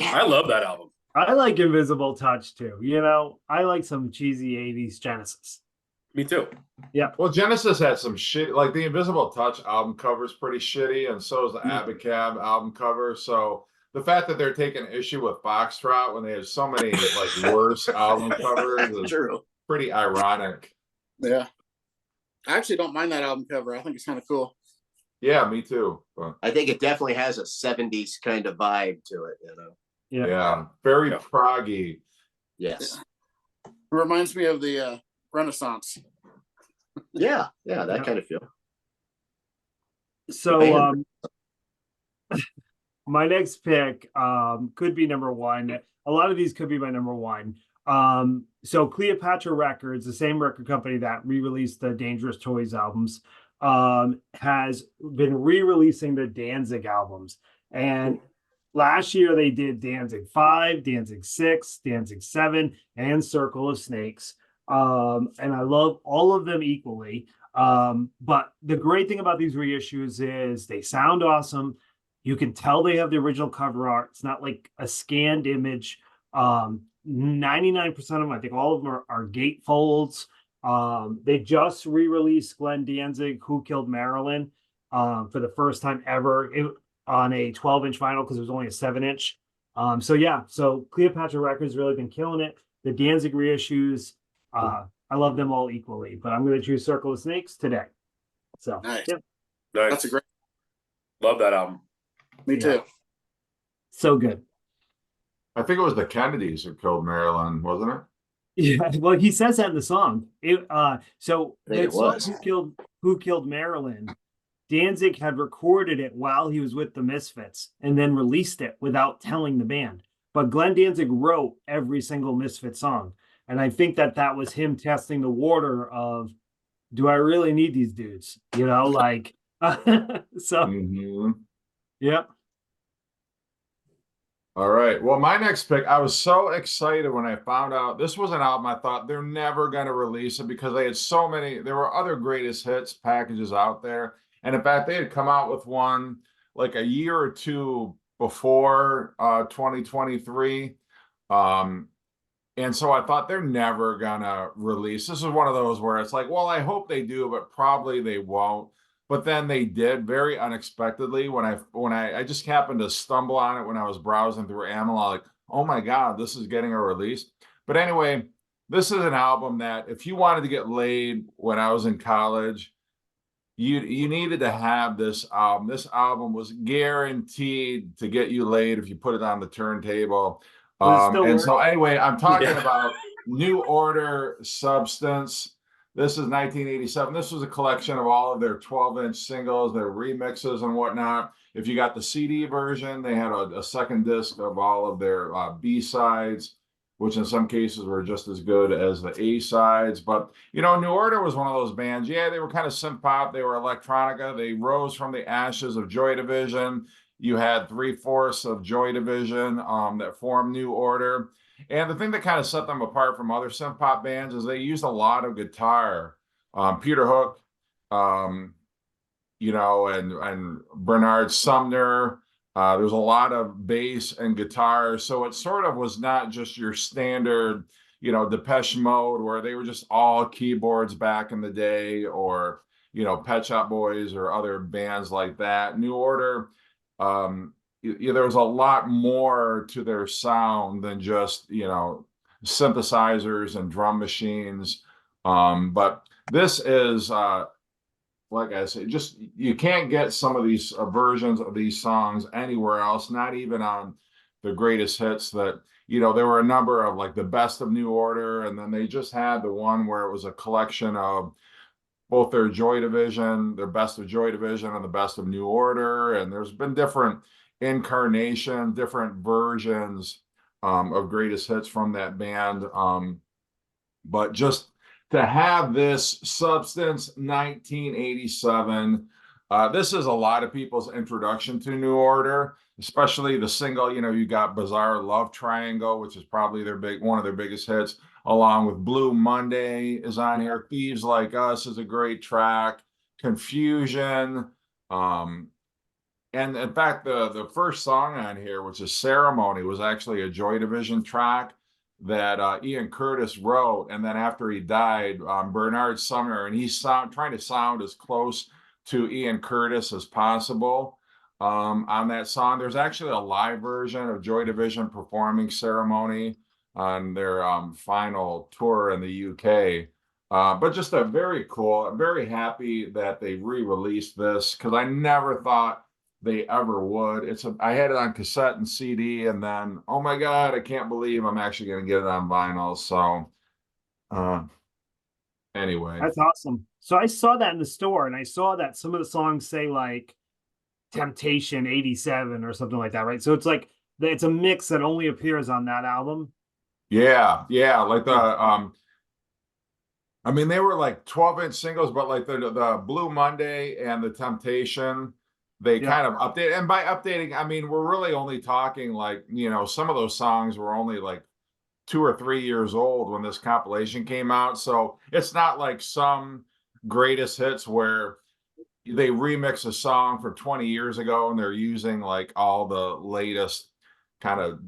I love that album. I like Invisible Touch too. You know, I like some cheesy 80s Genesis. Me too. Yeah. Well, Genesis had some shit, like the Invisible Touch album cover is pretty shitty, and so is the Abacab album cover. So the fact that they're taking issue with Foxtrot when they have so many like worse album covers is True. pretty ironic. Yeah. I actually don't mind that album cover. I think it's kind of cool. Yeah, me too. But I think it definitely has a 70s kind of vibe to it, you know. yeah, very proggy. Yes. It reminds me of the Renaissance. Yeah, that kind of feel. So my next pick could be number one. A lot of these could be my number one. So Cleopatra Records, the same record company that re-released the Dangerous Toys albums, has been re-releasing the Danzig albums. And last year they did Danzig 5, Danzig 6, Danzig 7, and Circle of Snakes. And I love all of them equally. But the great thing about these reissues is they sound awesome. You can tell they have the original cover art. It's not like a scanned image. 99% of them, I think all of them are gatefolds. They just re-released Glenn Danzig, Who Killed Marilyn, for the first time ever on a 12-inch vinyl because it was only a 7-inch. So Cleopatra Records really been killing it. The Danzig reissues, I love them all equally, but I'm going to choose Circle of Snakes today. So Nice. yeah. Nice. That's a great. Love that album. Me too. So good. I think it was the Kennedys who killed Marilyn, wasn't it? Yeah, well, he says that in the song. So I think that it song was. Who Killed Marilyn, Danzig had recorded it while he was with the Misfits and then released it without telling the band. But Glenn Danzig wrote every single Misfit song. And I think that that was him testing the water of, do I really need these dudes? You know, like, so, Mhm. yeah. All right. Well, my next pick, I was so excited when I found out this was an album. I thought they're never going to release it because they had so many. There were other greatest hits packages out there. And in fact, they had come out with one like a year or two before 2023. Um, and so I thought they're never gonna release. This is one of those where it's like, well, I hope they do, but probably they won't. But then they did very unexpectedly when I just happened to stumble on it when I was browsing through Amazon, like, oh my God, this is getting a release. But anyway, this is an album that if you wanted to get laid when I was in college, you needed to have this album. This album was guaranteed to get you laid if you put it on the turntable. Does it still And work? so anyway, I'm talking Yeah. about New Order Substance. This is 1987. This was a collection of all of their 12-inch singles, their remixes and whatnot. If you got the CD version, they had a second disc of all of their B-sides, which in some cases were just as good as the A-sides. But you know, New Order was one of those bands. Yeah, they were kind of synth pop. They were electronica. They rose from the ashes of Joy Division. You had three-fourths of Joy Division that formed New Order. And the thing that kind of set them apart from other synth pop bands is they used a lot of guitar. Peter Hook, um, you know, and Bernard Sumner. There's a lot of bass and guitar, so it sort of was not just your standard, you know, Depeche Mode where they were just all keyboards back in the day, or you know, Pet Shop Boys or other bands like that. New Order, there was a lot more to their sound than just you know synthesizers and drum machines. But this is like I say, just you can't get some of these versions of these songs anywhere else, not even on the greatest hits. That you know, there were a number of like the best of New Order, and then they just had the one where it was a collection of both their Joy Division, their best of Joy Division, and the best of New Order. And there's been different incarnations, different versions of greatest hits from that band. But just to have this Substance 1987, this is a lot of people's introduction to New Order, especially the single. You know, you got Bizarre Love Triangle, which is probably one of their biggest hits, along with Blue Monday is on here. Thieves Like Us is a great track. Confusion. Um, and in fact, the first song on here, which is Ceremony, was actually a Joy Division track that Ian Curtis wrote. And then after he died, Bernard Sumner, and he's trying to sound as close to Ian Curtis as possible on that song. There's actually a live version of Joy Division performing Ceremony on their final tour in the UK. But just a very cool, I'm very happy that they re-released this because I never thought they ever would. I had it on cassette and CD, and then oh my God, I can't believe I'm actually going to get it on vinyl. So uh anyway. That's awesome. So I saw that in the store and I saw that some of the songs say like Temptation 87 or something like that, right? So it's like it's a mix that only appears on that album. Yeah, like the I mean, they were like 12-inch singles, but like the Blue Monday and the Temptation, they Yeah. kind of update. And by updating, I mean we're really only talking like, you know, some of those songs were only like 2 or 3 years old when this compilation came out. So it's not like some greatest hits where they remix a song from 20 years ago and they're using like all the latest kind of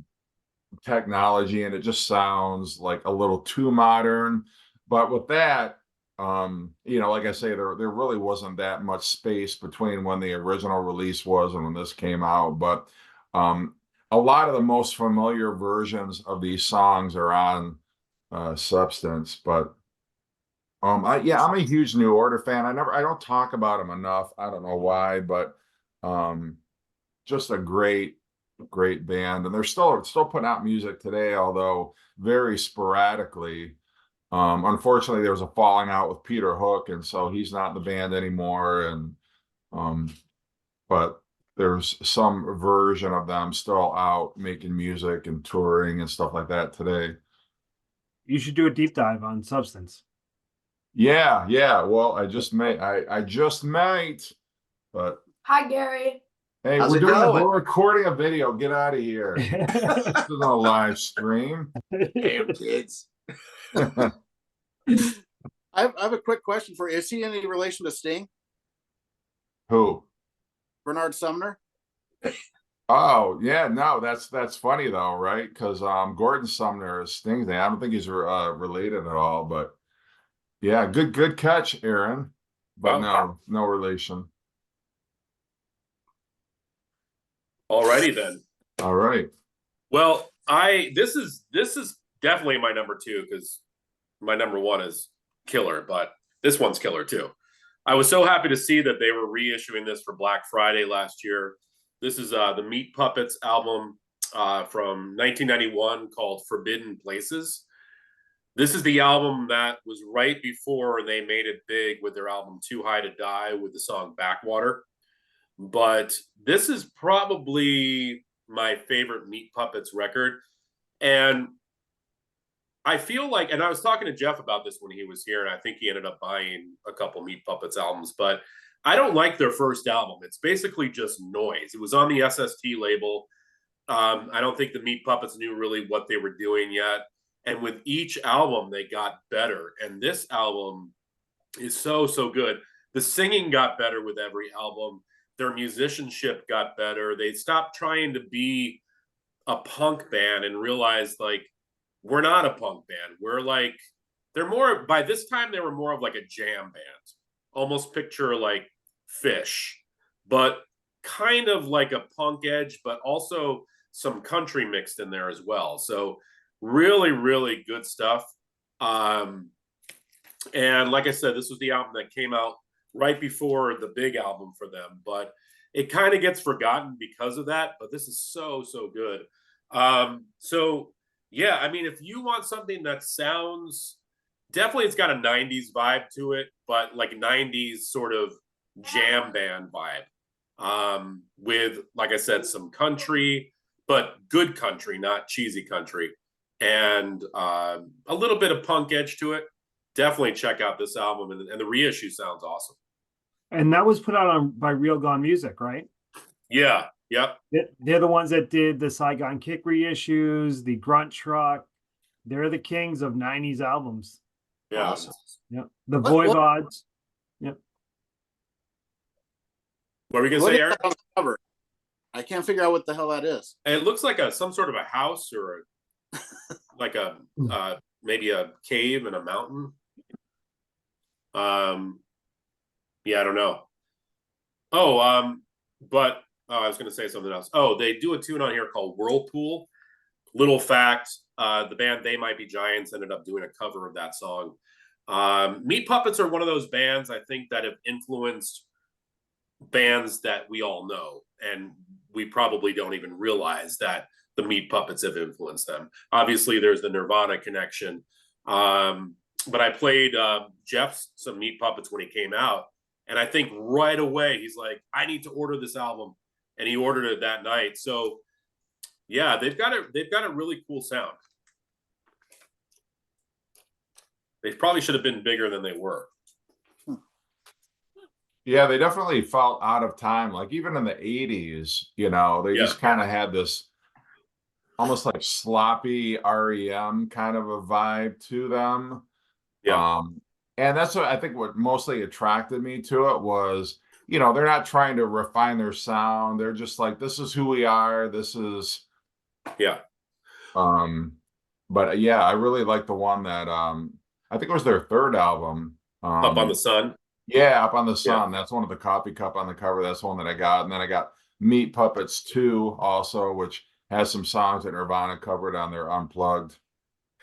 technology and it just sounds like a little too modern. But with that, you know, like I say, there really wasn't that much space between when the original release was and when this came out. But a lot of the most familiar versions of these songs are on Substance. But yeah, I'm a huge New Order fan. I don't talk about them enough. I don't know why, but just a great great band, and they're still putting out music today, although very sporadically. Unfortunately, there was a falling out with Peter Hook, and so he's not in the band anymore. And but there's some version of them still out making music and touring and stuff like that today. You should do a deep dive on Substance. Yeah, yeah. Well, I just might, but Hi, Gary. hey, How's we're it doing going? we're recording a video. Get out of here. This isn't a live stream. Damn kids. I have a quick question for you. Is he any relation to Sting? Who? Bernard Sumner? Oh, yeah, no, that's funny though, right? Because Gordon Sumner is Sting's name. I don't think he's related at all, but yeah, good catch, Aaron. But no relation. Alrighty then. All right. Well, this is definitely my number 2 because my number 1 is killer, but this one's killer too. I was so happy to see that they were reissuing this for Black Friday last year. This is the Meat Puppets album from 1991 called Forbidden Places. This is the album that was right before they made it big with their album Too High to Die with the song Backwater. But this is probably my favorite Meat Puppets record. And I feel like, and I was talking to Jeff about this when he was here, and I think he ended up buying a couple Meat Puppets albums, but I don't like their first album. It's basically just noise. It was on the SST label. I don't think the Meat Puppets knew really what they were doing yet. And with each album, they got better. And this album is so good. The singing got better with every album. Their musicianship got better. They stopped trying to be a punk band and realized, like, we're not a punk band. We're like, they're more, by this time, they were more of like a jam band. Almost picture like Fish, but kind of like a punk edge, but also some country mixed in there as well. So really good stuff. And like I said, this was the album that came out right before the big album for them, but it kind of gets forgotten because of that. But this is so good. So yeah, I mean, if you want something that sounds, definitely it's got a 90s vibe to it, but like 90s sort of jam band vibe. With, like I said, some country, but good country, not cheesy country, and a little bit of punk edge to it. Definitely check out this album, and the reissue sounds awesome. And that was put out by Real Gone Music, right? Yeah, yep. They're the ones that did the Saigon Kick reissues, the Grunt Truck. They're the kings of 90s albums. Yeah. Awesome. Yep. The Voivods. Yep. What were we gonna What say, is Eric? that on the cover? I can't figure out what the hell that is. It looks like some sort of a house or like a maybe a cave and a mountain. Yeah, I don't know. But I was going to say something else. Oh, they do a tune on here called Whirlpool. Little fact, the band They Might Be Giants ended up doing a cover of that song. Meat Puppets are one of those bands, I think, that have influenced bands that we all know. And we probably don't even realize that the Meat Puppets have influenced them. Obviously, there's the Nirvana connection. But I played Jeff some Meat Puppets when he came out. And I think right away, he's like, I need to order this album. And he ordered it that night. So yeah, they've got a really cool sound. They probably should have been bigger than they were. Yeah, they definitely felt out of time. Like even in the 80s, they just kind of had this almost like sloppy REM kind of a vibe to them. Yeah. And that's what I think what mostly attracted me to it was, they're not trying to refine their sound. They're just like, this is who we are. This is, yeah. But yeah, I really like the one that, I think it was their third album. Up on the Sun. Yeah, Up on the Sun. Yeah. That's one of the coffee cup on the cover. That's the one that I got. And then I got Meat Puppets 2 also, which has some songs that Nirvana covered on their Unplugged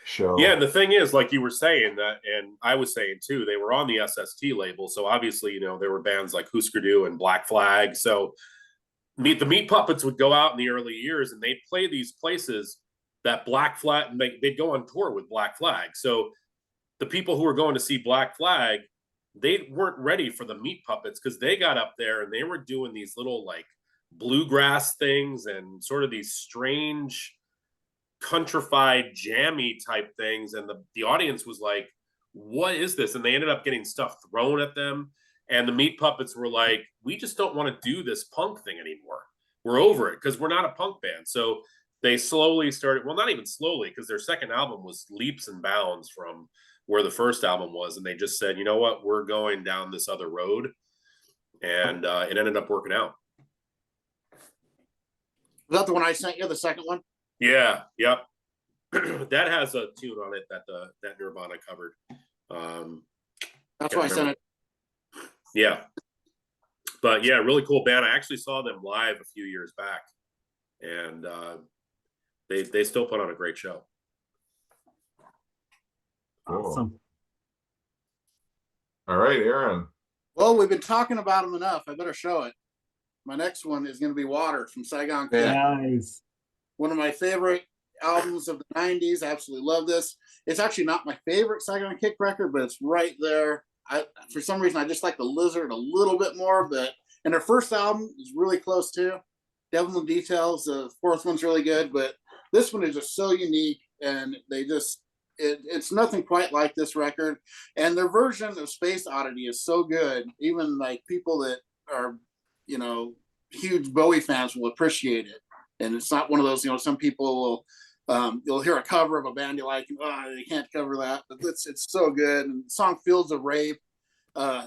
show. Yeah, and the thing is, like you were saying that, and I was saying too, they were on the SST label. So obviously, there were bands like Husker Du and Black Flag. So the Meat Puppets would go out in the early years and they'd play these places that Black Flag, and they'd go on tour with Black Flag. So the people who were going to see Black Flag, they weren't ready for the Meat Puppets because they got up there and they were doing these little like bluegrass things and sort of these strange countrified jammy type things. And the audience was like, what is this? And they ended up getting stuff thrown at them. And the Meat Puppets were like, we just don't want to do this punk thing anymore. We're over it because we're not a punk band. So they slowly started, well, not even slowly, because their second album was leaps and bounds from where the first album was. And they just said, you know what, we're going down this other road. And it ended up working out. Was that the one I sent you, the second one? Yeah, yep. That has a tune on it that that Nirvana covered. That's why I sent it. Yeah. But yeah, really cool band. I actually saw them live a few years back. And they still put on a great show. Awesome. All right, Aaron. Well, we've been talking about them enough. I better show it. My next one is going to be Water from Saigon Kid. Nice. One of my favorite albums of the 90s. I absolutely love this. It's actually not my favorite Saigon Kick record, but it's right there. For some reason, I just like the Lizard a little bit more, and their first album is really close too. Devil in Details, the fourth one's really good, but this one is just so unique, and it's nothing quite like this record. And their version of Space Oddity is so good, even like people that are, huge Bowie fans will appreciate it. And it's not one of those, some people will, you'll hear a cover of a band you like, and they can't cover that, but it's so good. And the song Fields of Rape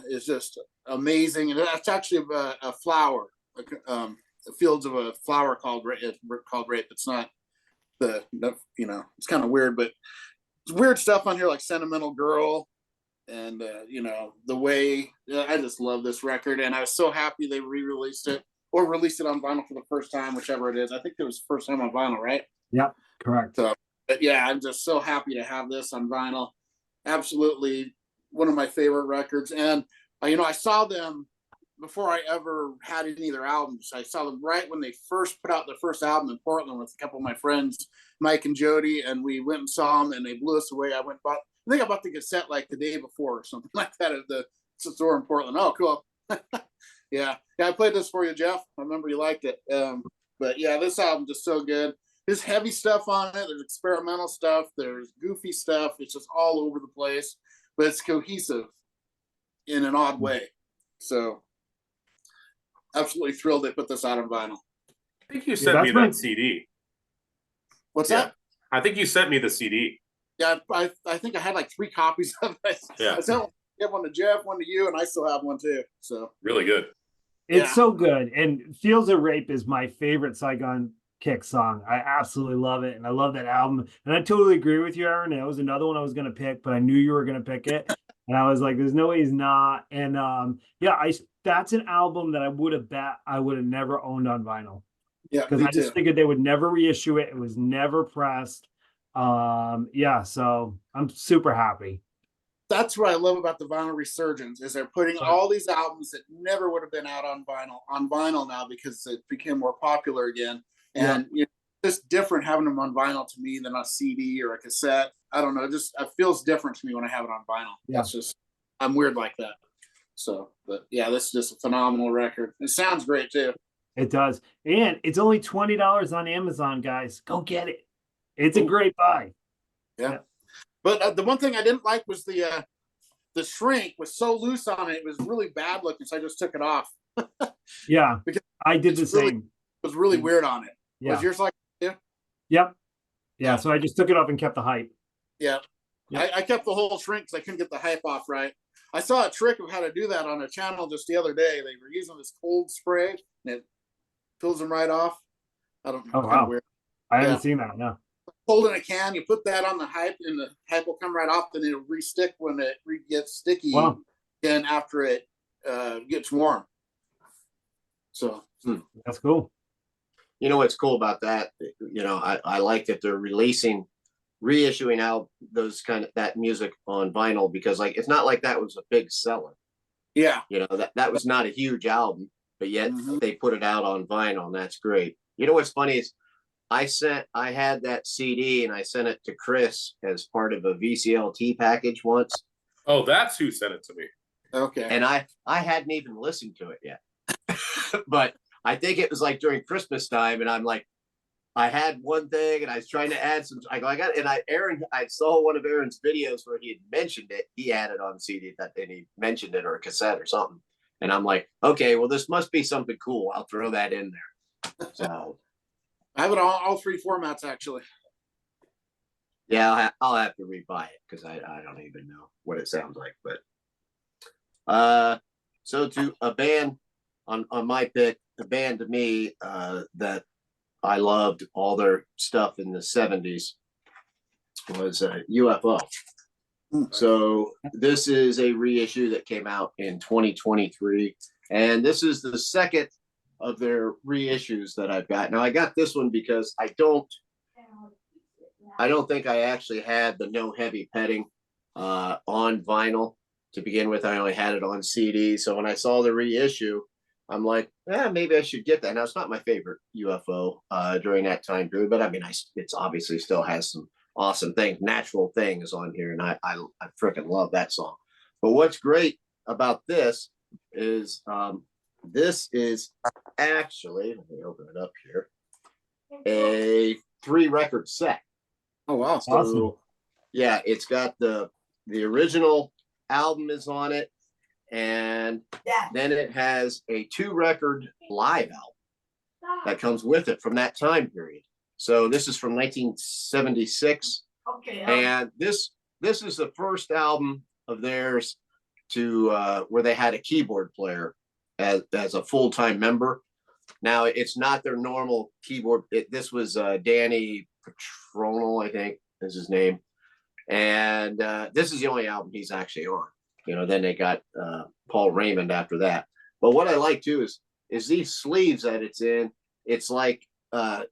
is just amazing. And that's actually a flower, the fields of a flower called Rape. It's not it's kind of weird, but it's weird stuff on here like Sentimental Girl. And, the way I just love this record. And I was so happy they re-released it or released it on vinyl for the first time, whichever it is. I think it was the first time on vinyl, right? Yep, correct. So, but yeah, I'm just so happy to have this on vinyl. Absolutely one of my favorite records. And, I saw them before I ever had any of their albums. I saw them right when they first put out their first album in Portland with a couple of my friends, Mike and Jody, and we went and saw them, and they blew us away. I think I bought the cassette like the day before or something like that at the store in Portland. Oh, cool. Yeah, I played this for you, Jeff. I remember you liked it. But yeah, this album is so good. There's heavy stuff on it. There's experimental stuff. There's goofy stuff. It's just all over the place, but it's cohesive in an odd way. So absolutely thrilled they put this out on vinyl. I think you sent me that CD. What's that? I think you sent me the CD. Yeah, I think I had like 3 copies of it. Yeah. I sent one to Jeff, one to you, and I still have one too. So really good. It's so good. And Fields of Rape is my favorite Saigon Kick song. I absolutely love it. And I love that album. And I totally agree with you, Aaron. That was another one I was going to pick, but I knew you were going to pick it. And I was like, there's no way he's not. And that's an album that I would have bet I would have never owned on vinyl. Yeah. Because I just figured they would never reissue it. It was never pressed. So I'm super happy. That's what I love about the vinyl resurgence is they're putting all these albums that never would have been out on vinyl now because it became more popular again. And it's just different having them on vinyl to me than a CD or a cassette. I don't know. It feels different to me when I have it on vinyl. Yeah. It's just, I'm weird like that. So, but yeah, this is just a phenomenal record. It sounds great too. It does. And it's only $20 on Amazon, guys. Go get it. It's a great buy. Yeah. But the one thing I didn't like was the shrink was so loose on it. It was really bad looking, so I just took it off. Yeah, because I did the same. It was really weird on it. Yeah. Was yours like that? Yep. Yeah, so I just took it off and kept the hype. Yeah. Yep. I kept the whole shrink because I couldn't get the hype off right. I saw a trick of how to do that on a channel just the other day. They were using this cold spray, and it pulls them right off. I don't know. Oh, wow. Weird. I haven't seen that, no. Cold in a can, you put that on the hype, and the hype will come right off, then it'll re-stick when it gets sticky. Wow. And after it gets warm. So that's cool. You know what's cool about that? I like that they're reissuing out those that music on vinyl because it's not like that was a big seller. Yeah. That was not a huge album. but yet they put it out on vinyl, and that's great. You know what's funny is I had that CD and I sent it to Chris as part of a VCLT package once. Oh, that's who sent it to me. Okay. And I hadn't even listened to it yet. But I think it was like during Christmas time, and I'm like, I had one thing and I was trying to add some. I got it, and I saw one of Aaron's videos where he had mentioned it. He had it on CD and he mentioned it, or a cassette or something. And I'm like, okay, well, this must be something cool. I'll throw that in there. So I have it all 3 formats actually. yeah, I'll have to rebuy it because I don't even know what it sounds like. But so to a band on my pick, the band to me that I loved all their stuff in the 70s was UFO. So this is a reissue that came out in 2023, and this is the second of their reissues that I've got. Now I got this one because I don't think I actually had the No Heavy Petting on vinyl to begin with. I only had it on CD. So when I saw the reissue, I'm like, maybe I should get that. Now it's not my favorite UFO during that time period, but I mean, it's obviously still has some awesome things. Natural Things on here, and I freaking love that song. But what's great about this is actually, let me open it up here, a 3-record set. Oh wow! So Awesome. yeah, it's got the original album is on it, and then it has a 2-record live album that comes with it from that time period. So this is from 1976, and this is the first album of theirs to where they had a keyboard player as a full-time member. Now it's not their normal keyboard. This was Danny Patronal, I think is his name, and this is the only album he's actually on. You know, then they got Paul Raymond after that. But what I like too is these sleeves that it's in. It's like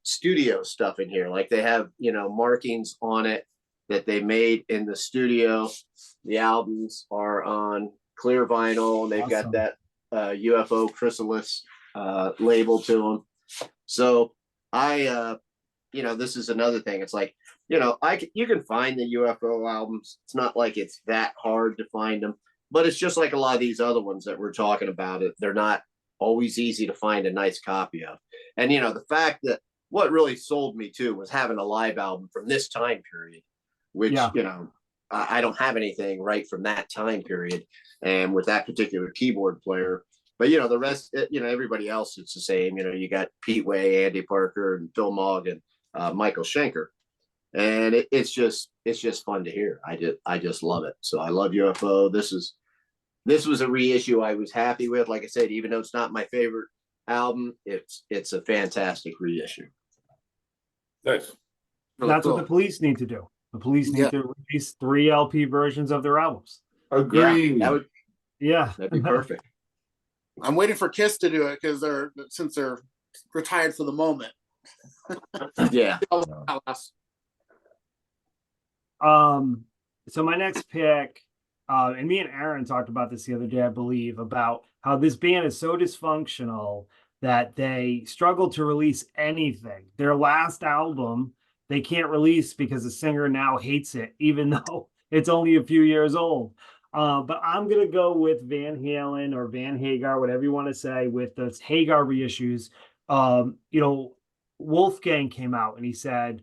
studio stuff in here. Like they have, you know, markings on it that they made in the studio. The albums are on clear vinyl, and they've got that UFO chrysalis label to them. So you know, this is another thing. It's like, you know, you can find the UFO albums. It's not like it's that hard to find them, but it's just like a lot of these other ones that we're talking about. They're not always easy to find a nice copy of. And, you know, the fact that what really sold me too was having a live album from this time period, which, you know, I don't have anything right from that time period and with that particular keyboard player. But, you know, the rest, you know, everybody else, it's the same. You know, you got Pete Way, Andy Parker, and Phil Mogg, and Michael Schenker. And it's just fun to hear. I just love it. So I love UFO. This was a reissue I was happy with. Like I said, even though it's not my favorite album, it's a fantastic reissue. Nice. That's what the Police need to do. The Police need to release 3 LP versions of their albums. Agreed. That'd be perfect. I'm waiting for Kiss to do it because since they're retired for the moment. Yeah. So my next pick, and me and Aaron talked about this the other day, I believe, about how this band is so dysfunctional that they struggle to release anything. Their last album, they can't release because the singer now hates it, even though it's only a few years old. But I'm going to go with Van Halen or Van Hagar, whatever you want to say, with those Hagar reissues. You know, Wolfgang came out and he said,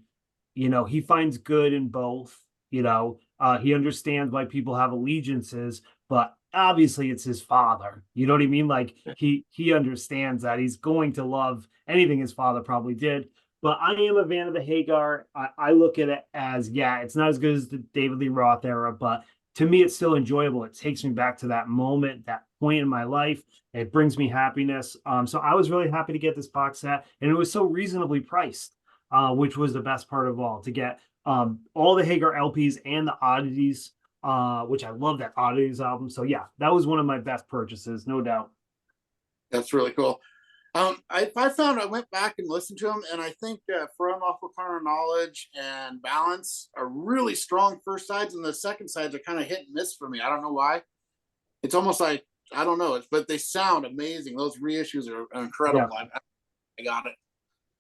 you know, he finds good in both. You know, he understands why people have allegiances, but obviously it's his father. You know what I mean? Like he understands that he's going to love anything his father probably did. But I am a fan of the Hagar. I look at it as, it's not as good as the David Lee Roth era, but to me, it's still enjoyable. It takes me back to that moment, that point in my life. It brings me happiness. So I was really happy to get this box set, and it was so reasonably priced, which was the best part of all, to get all the Hagar LPs and the Oddities, which I love that Oddities album. So yeah, that was one of my best purchases, no doubt. That's really cool. I went back and listened to them, and I think For Unlawful Carnal Knowledge and Balance are really strong first sides, and the second sides are kind of hit and miss for me. I don't know why. It's almost like I don't know, but they sound amazing. Those reissues are incredible. Yeah. I got it.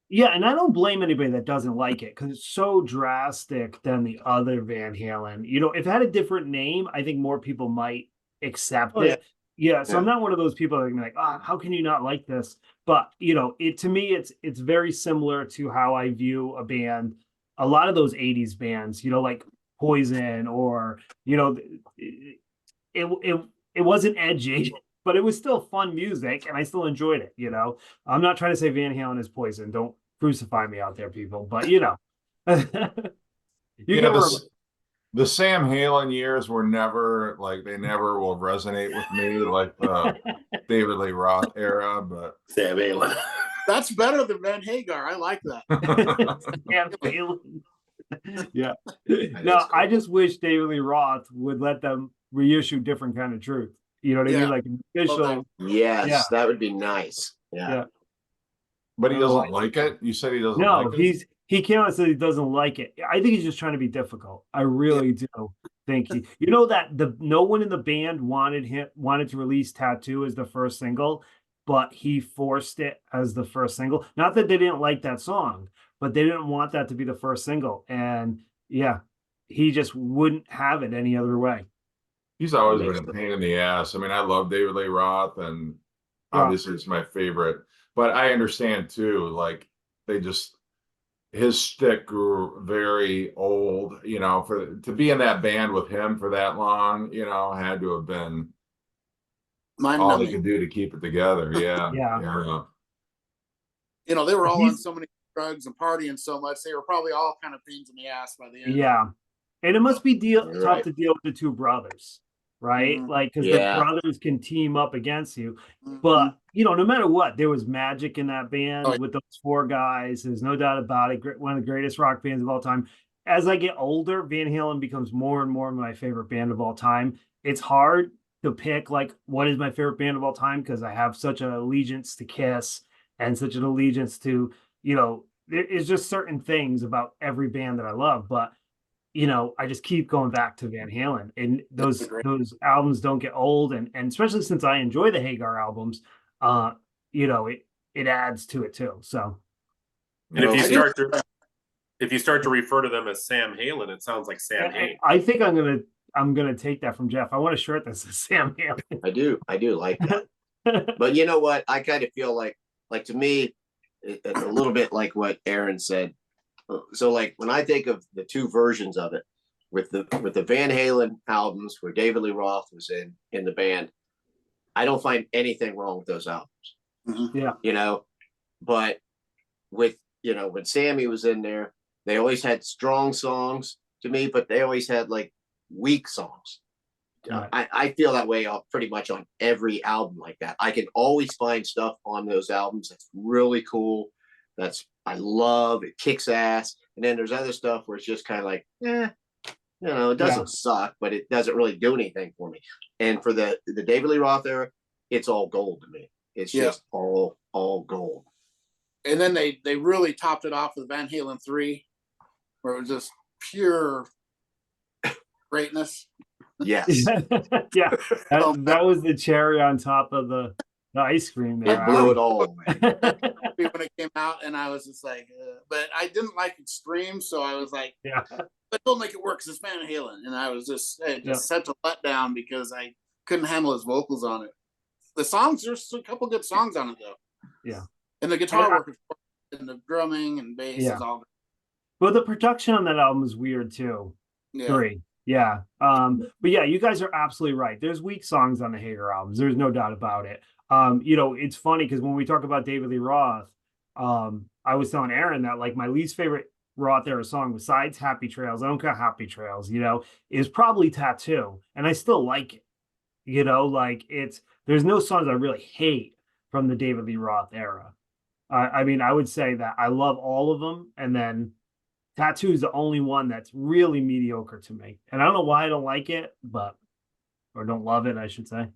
Yeah, and I don't blame anybody that doesn't like it because it's so drastic than the other Van Halen. You know, if it had a different name, I think more people might accept Oh, yeah. it. Yeah, so Yeah. I'm not one of those people that are gonna be like, oh, how can you not like this? But you know, it to me, it's very similar to how I view a band. A lot of those '80s bands, you know, like Poison, or you know, it it wasn't edgy, but it was still fun music, and I still enjoyed it. You know, I'm not trying to say Van Halen is Poison. Don't crucify me out there, people. But you know, you Yeah, get where the Sam Halen years were never like they never will resonate with me like the David Lee Roth era, but Sam Halen. That's better than Van Hagar. I like that. Sam Halen. Yeah. No, I just wish David Lee Roth would let them reissue Different Kind of Truth. You know what I Yeah. mean? Like an official. Yes, Yeah. that would be nice. Yeah. Yeah. but he doesn't like it. You said he doesn't No, like it. he came out and said he doesn't like it. I think he's just trying to be difficult. I really do think he. You know that no one in the band wanted to release Tattoo as the first single, but he forced it as the first single. Not that they didn't like that song, but they didn't want that to be the first single. And yeah, he just wouldn't have it any other way. He's always been a pain in the ass. I mean, I love David Lee Roth, and Yeah. obviously it's my favorite. But I understand too, like they just his stick grew very old, you know, to be in that band with him for that long, you know, had to have been Mind all they numbing. could do to keep it together. Yeah. Yeah. You know, they were all on He's- so many drugs and partying so much. They were probably all kind of pains in the ass by the end. Yeah. And it must be You're tough right. to deal with the two brothers, right? Mhm. Like, because Yeah. the brothers can team up against you. Mhm. But, you know, no matter what, there was magic in that band Oh, yeah. with those four guys. There's no doubt about it. One of the greatest rock bands of all time. As I get older, Van Halen becomes more and more my favorite band of all time. It's hard to pick, like, what is my favorite band of all time because I have such an allegiance to Kiss and such an allegiance to, you know, there is just certain things about every band that I love. But you know, I just keep going back to Van Halen, and those albums don't get old, and especially since I enjoy the Hagar albums, you know, it adds to it too. So, And Well, if you start to refer to them as Sam Halen, it sounds like Sam Hain. I think I'm gonna take that from Jeff. I want a shirt that says Sam Halen. I do like that. But you know what? I kind of feel like to me, it's a little bit like what Aaron said. So like when I think of the two versions of it, with the Van Halen albums where David Lee Roth was in the band, I don't find anything wrong with those albums. Mhm. Yeah. You know, but with when Sammy was in there, they always had strong songs to me, but they always had like weak songs. Right. I feel that way pretty much on every album like that. I can always find stuff on those albums that's really cool. I love it, kicks ass. And then there's other stuff where it's just kind of like, it doesn't suck, but it doesn't really do anything for me. And for the David Lee Roth era, it's all gold to me. It's just all gold. And then they really topped it off with Van Halen 3, where it was just pure greatness. Yes. Yeah, that was the cherry on top of the ice cream there. It blew it all away. When it came out, and I was just like, but I didn't like Extreme, so I was like, Yeah. but don't make it work because it's Van Halen, and I was just such a letdown because I couldn't handle his vocals on it. The songs, there's a couple good songs on it though. Yeah, and the guitar work and the drumming and bass is all. Well, the production on that album is weird too. Yeah. 3. Yeah. But yeah, you guys are absolutely right. There's weak songs on the Hagar albums. There's no doubt about it. You know, it's funny because when we talk about David Lee Roth, I was telling Aaron that like my least favorite Roth era song besides Happy Trails, I don't got Happy Trails, you know, is probably Tattoo. And I still like it. You know, like there's no songs I really hate from the David Lee Roth era. I mean, I would say that I love all of them, and then Tattoo is the only one that's really mediocre to me. And I don't know why I don't like it, or don't love it, I should say.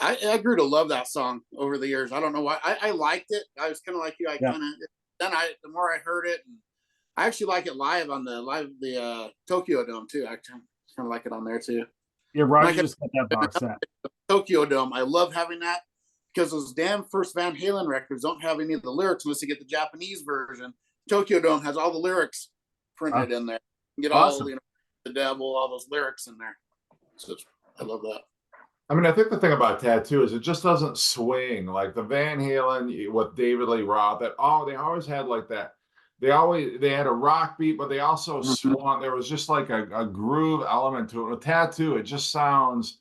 I grew to love that song over the years. I don't know why. I liked it. I was kind of like you. The more I heard it, and I actually like it live on the Tokyo Dome too. I kind of like it on there too. Yeah, Roger just got that box set. Tokyo Dome. I love having that because those damn first Van Halen records don't have any of the lyrics unless you get the Japanese version. Tokyo Dome has all the lyrics printed in there. You get awesome. all, the devil, all those lyrics in there. So I love that. I mean, I think the thing about Tattoo is it just doesn't swing like the Van Halen with David Lee Roth. They always had like that. They had a rock beat, but they also swung. There was just like a groove element to it. With Tattoo, it just sounds,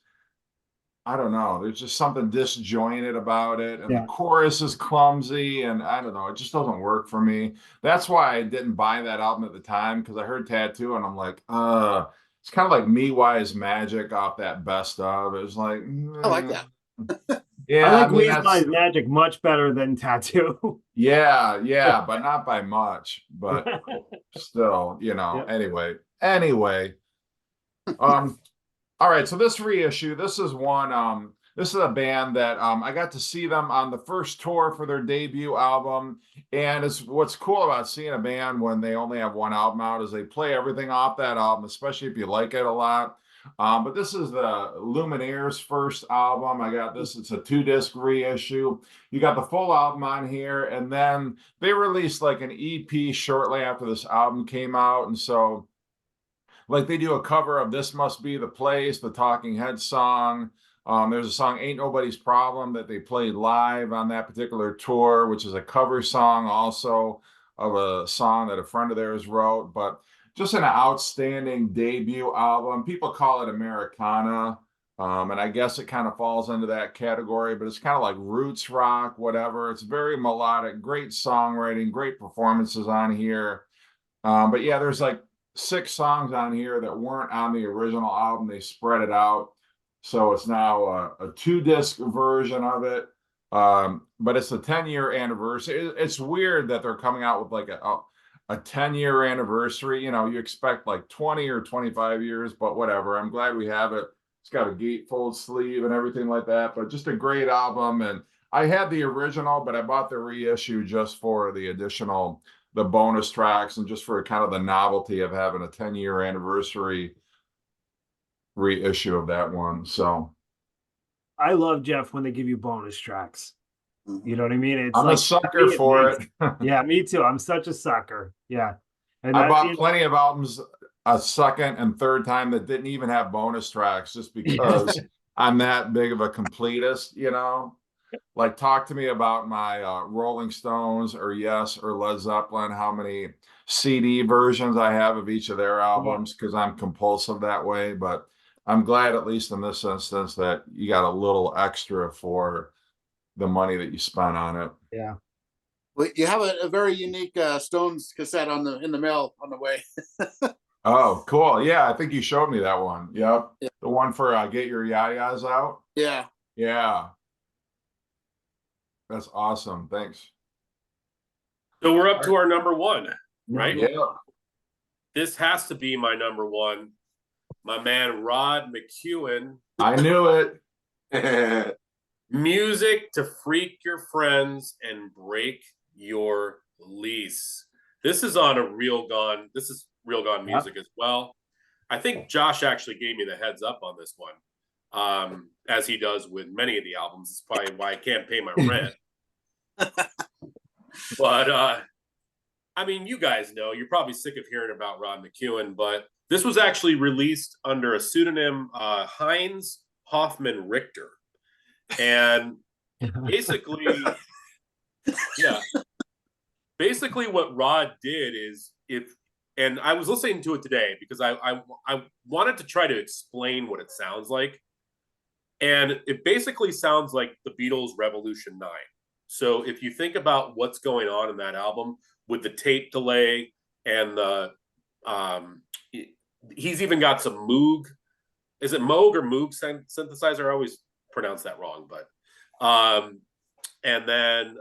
I don't know. There's just something disjointed about it, and the chorus is clumsy, and I don't know. It just doesn't work for me. That's why I didn't buy that album at the time, because I heard Tattoo, and I'm like, it's kind of like Me Wise Magic off that best of. It was like, I like that. Yeah, I like Me Wise Magic much better than Tattoo. Yeah, but not by much. But still, Anyway. All right, so this reissue, this is one, this is a band that I got to see them on the first tour for their debut album. And what's cool about seeing a band when they only have one album out is they play everything off that album, especially if you like it a lot. But this is the Lumineers' first album. I got this, it's a 2-disc reissue. You got the full album on here, and then they released like an EP shortly after this album came out. And so like they do a cover of This Must Be the Place, the Talking Heads song. There's a song, Ain't Nobody's Problem, that they played live on that particular tour, which is a cover song also of a song that a friend of theirs wrote. But just an outstanding debut album. People call it Americana. And I guess it kind of falls into that category, but it's kind of like roots rock, whatever. It's very melodic, great songwriting, great performances on here. But yeah, there's like 6 songs on here that weren't on the original album. They spread it out, so it's now a 2-disc version of it. But it's the 10-year anniversary. It's weird that they're coming out with like a 10-year anniversary. You expect like 20 or 25 years, but whatever. I'm glad we have it. It's got a gatefold sleeve and everything like that, but just a great album. And I had the original, but I bought the reissue just for the bonus tracks and just for kind of the novelty of having a 10-year anniversary reissue of that one. So I love, Jeff, when they give you bonus tracks. You know what I mean? It's I'm a sucker for it. Yeah, me too. I'm such a sucker. Yeah. And I bought plenty of albums a second and third time that didn't even have bonus tracks just because I'm that big of a completist, Like, talk to me about my Rolling Stones or Yes or Led Zeppelin, how many CD versions I have of each of their albums, because I'm compulsive that way. But I'm glad, at least in this instance, that you got a little extra for the money that you spent on it. Yeah. Well, you have a very unique Stones cassette in the mail on the way. Oh, cool. Yeah, I think you showed me that one. Yep. Yeah. The one for Get Your Yayas Out. Yeah. Yeah. That's awesome. Thanks. So we're up to our number 1, right? Yeah. This has to be my number 1. My man, Rod McEwen. I knew it. Music to freak your friends and break your lease. This is on a Real Gone. This is Real Gone music as well. I think Josh actually gave me the heads up on this one, as he does with many of the albums. It's probably why I can't pay my rent. But I mean, you guys know, you're probably sick of hearing about Rod McEwen, but this was actually released under a pseudonym, Heinz Hoffman Richter. And basically, basically what Rod did is, and I was listening to it today because I wanted to try to explain what it sounds like. And it basically sounds like the Beatles' Revolution 9. So if you think about what's going on in that album with the tape delay and the, he's even got some Moog. Is it Moog or Moog synthesizer? I always pronounce that wrong, but, and then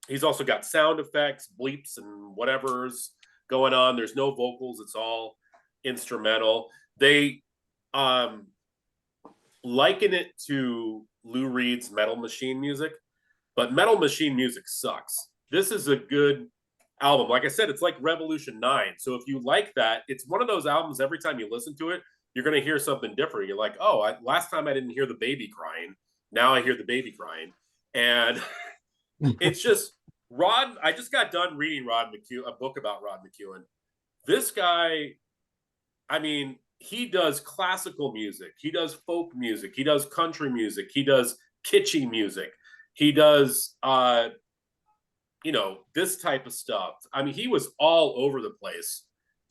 he's also got sound effects, bleeps and whatever's going on. There's no vocals. It's all instrumental. They, liken it to Lou Reed's Metal Machine music, but Metal Machine music sucks. This is a good album. Like I said, it's like Revolution 9. So if you like that, it's one of those albums, every time you listen to it, you're going to hear something different. You're like, oh, last time I didn't hear the baby crying. Now I hear the baby crying. And it's just Rod. I just got done reading Rod McEwen, a book about Rod McEwen. This guy, I mean, he does classical music. He does folk music. He does country music. He does kitschy music. He does, this type of stuff. I mean, he was all over the place.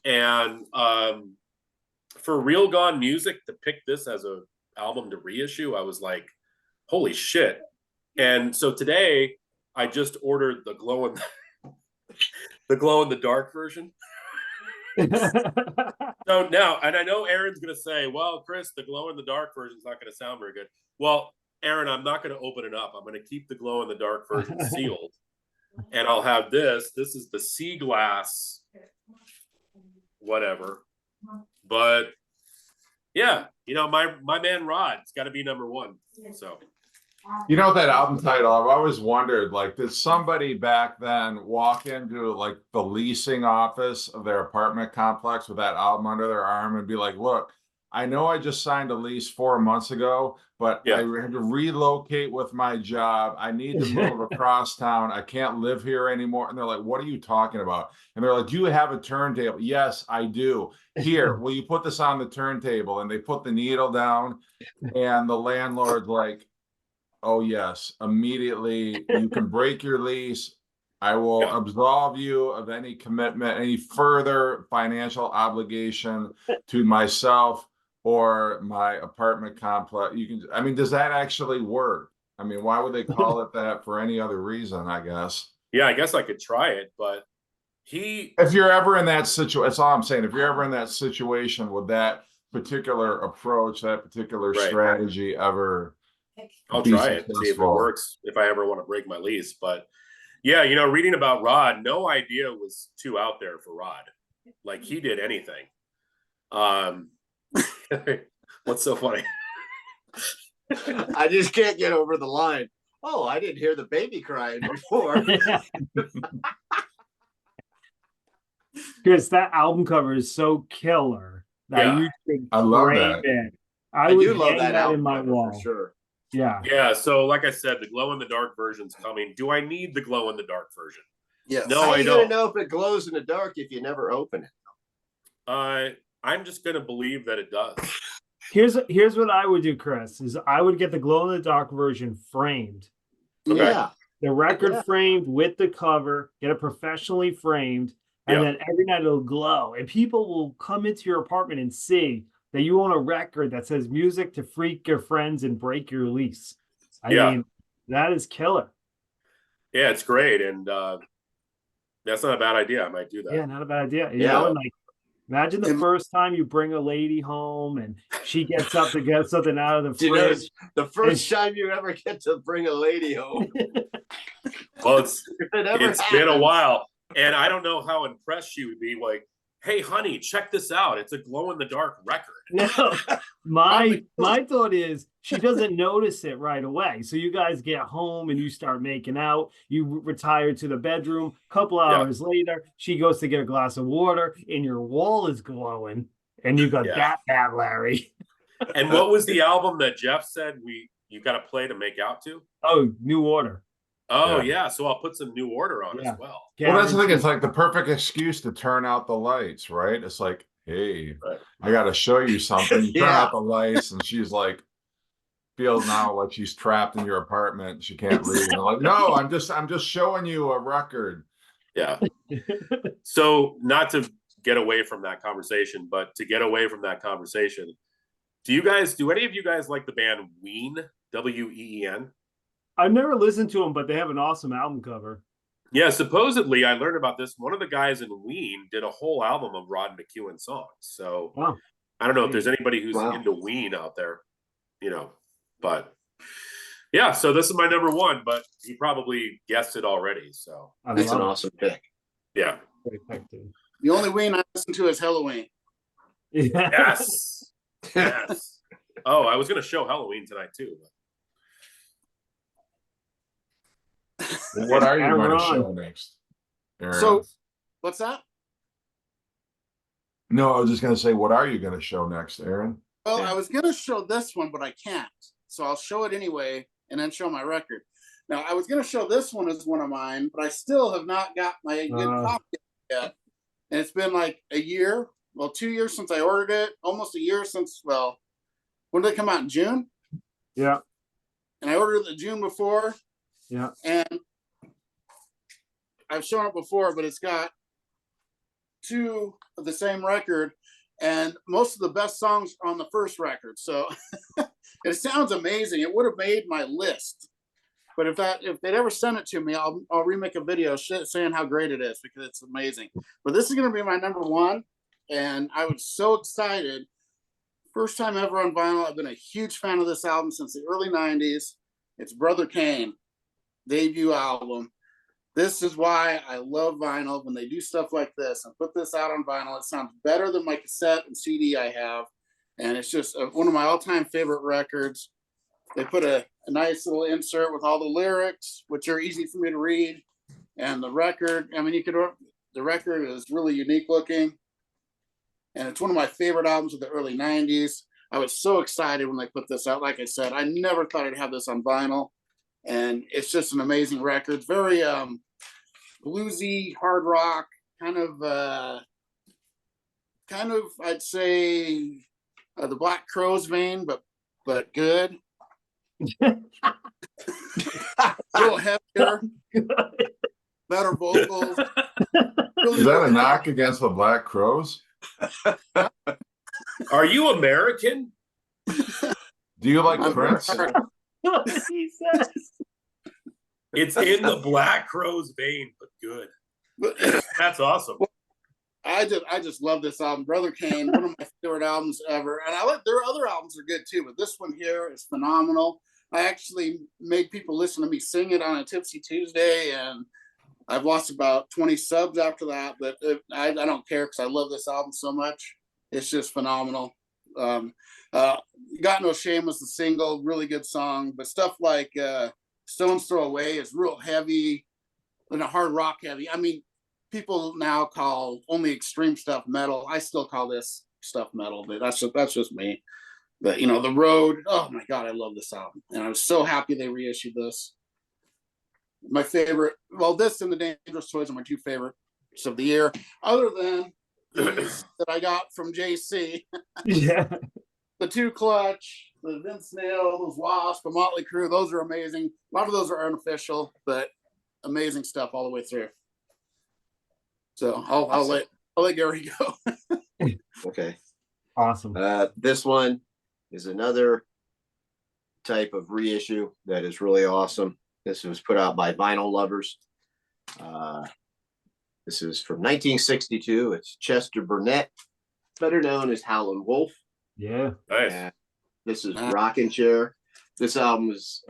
And for Real Gone Music to pick this as a album to reissue, I was like, holy shit. And so today I just ordered the glow in the dark version. So now, and I know Aaron's going to say, well, Chris, the glow in the dark version is not going to sound very good. Well, Aaron, I'm not going to open it up. I'm going to keep the glow in the dark version sealed. And I'll have this. This is the sea glass, whatever. But yeah, my man Rod's got to be number one. So. You know that album title, I've always wondered, like, did somebody back then walk into like the leasing office of their apartment complex with that album under their arm and be like, look, I know I just signed a lease 4 months ago, but I had to relocate with my job. I need to move across town. I can't live here anymore. And they're like, what are you talking about? And they're like, do you have a turntable? Yes, I do. Here, will you put this on the turntable? And they put the needle down, and the landlord's like, oh, yes, immediately you can break your lease. I will absolve you of any commitment, any further financial obligation to myself or my apartment complex. I mean, does that actually work? I mean, why would they call it that for any other reason, I guess? Yeah, I guess I could try it, but if you're ever in that situation, that's all I'm saying. If you're ever in that situation with that particular approach, that particular strategy ever. I'll try it, see if it works, if I ever want to break my lease. But yeah, reading about Rod, no idea was too out there for Rod. Like, he did anything. What's so funny? I just can't get over the line. Oh, I didn't hear the baby crying before. Chris, that album cover is so killer that you should I love that. It. I would do love hang that in my wall for sure. Yeah. So, like I said, the glow in the dark version's coming. Do I need the glow in the dark version? Yes. No, How I are you don't. gonna know if it glows in the dark if you never open it? I'm just gonna believe that it does. Here's what I would do, Chris, is I would get the glow in the dark version framed. Okay. Yeah. The record framed with the cover, get it professionally framed, and then every night it'll glow. And people will come into your apartment and see that you own a record that says music to freak your friends and break your lease. I mean, that is killer. Yeah, it's great. And that's not a bad idea. I might do that. Yeah, not a bad idea. You know, and like, imagine the first time you bring a lady home and she gets up to get something out of the fridge. The first time you ever get to bring a lady home. Well, it's been a while. And I don't know how impressed she would be. Like, hey, honey, check this out. It's a glow-in-the-dark record. No, my thought is she doesn't notice it right away. So you guys get home and you start making out. You retire to the bedroom. A couple hours later, she goes to get a glass of water, and your wall is glowing. And you go, that bad, Larry. And what was the album that Jeff said you got to play to make out to? Oh, New Order. Oh, yeah. So I'll put some New Order on as well. Well, that's the thing. It's like the perfect excuse to turn out the lights, right? It's like, hey, I got to show you something. You turn out the lights, and she's like, feels now like she's trapped in your apartment. She can't leave. And like, no, I'm just showing you a record. Yeah. So, not to get away from that conversation, but to get away from that conversation, do any of you guys like the band Ween? W-E-E-N? I've never listened to them, but they have an awesome album cover. Yeah, supposedly I learned about this. One of the guys in Ween did a whole album of Rod McEwen songs. So I don't know if there's anybody who's into Ween out there, but yeah. So this is my number one, but you probably guessed it already. So that's an awesome pick. Yeah. The only Ween I listen to is Halloween. Yes. Yes. Oh, I was going to show Halloween tonight too. What are you going to show next, Aaron? So, what's that? No, I was just going to say, what are you going to show next, Aaron? Well, Yeah. I was going to show this one, but I can't. So I'll show it anyway and then show my record. Now, I was going to show this one as one of mine, but I still have not got my good copy yet. And it's been like a year, well, 2 years since I ordered it, almost a year since, well, when did it come out? In June? Yeah. And I ordered it the June before. Yeah. And I've shown it before, but it's got two of the same record, and most of the best songs are on the first record. So it sounds amazing. It would have made my list. But if they'd ever send it to me, I'll remake a video saying how great it is, because it's amazing. But this is going to be my number one, and I was so excited. First time ever on vinyl. I've been a huge fan of this album since the early 90s. It's Brother Kane, debut album. This is why I love vinyl. When they do stuff like this and put this out on vinyl, it sounds better than my cassette and CD I have. And it's just one of my all-time favorite records. They put a nice little insert with all the lyrics, which are easy for me to read. And the record, I mean, the record is really unique looking. And it's one of my favorite albums of the early 90s. I was so excited when they put this out. Like I said, I never thought I'd have this on vinyl. And it's just an amazing record. It's very bluesy, hard rock, kind of I'd say the Black Crowes vein, but good. A little heavier, better vocals. Really Is that a knock against the Black Crowes? Are you American? Do you like Prince? He says. It's in the Black Crowes vein, but good. That's awesome. I just love this album, Brother Kane, one of my favorite albums ever. And their other albums are good too, but this one here is phenomenal. I actually made people listen to me sing it on a Tipsy Tuesday, and I've lost about 20 subs after that, but I don't care, because I love this album so much. It's just phenomenal. Got No Shame was the single, really good song, but stuff like Stone's Throw Away is real heavy and a hard rock heavy. I mean, people now call only extreme stuff metal. I still call this stuff metal, but that's just me. But The Road, oh my God, I love this album. And I was so happy they reissued this. My favorite, well, this and The Dangerous Toys are my two favorites of the year, other than these that I got from JC. Yeah. The Two Clutch, the Vince Neil, those Wasp, the Motley Crue, those are amazing. A lot of those are unofficial, but amazing stuff all the way through. So I'll let Gary go. Okay. Awesome. This one is another type of reissue that is really awesome. This was put out by Vinyl Lovers. This is from 1962. It's Chester Burnett, better known as Howlin' Wolf. Yeah. Nice. This is Rockin' Chair. This album is,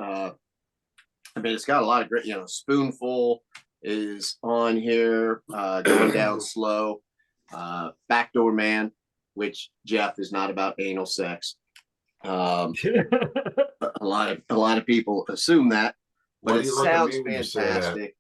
it's got a lot of great, Spoonful is on here, Going Down Slow, Backdoor Man, which, Jeff, is not about anal sex. A lot of people assume that, but it sounds fantastic.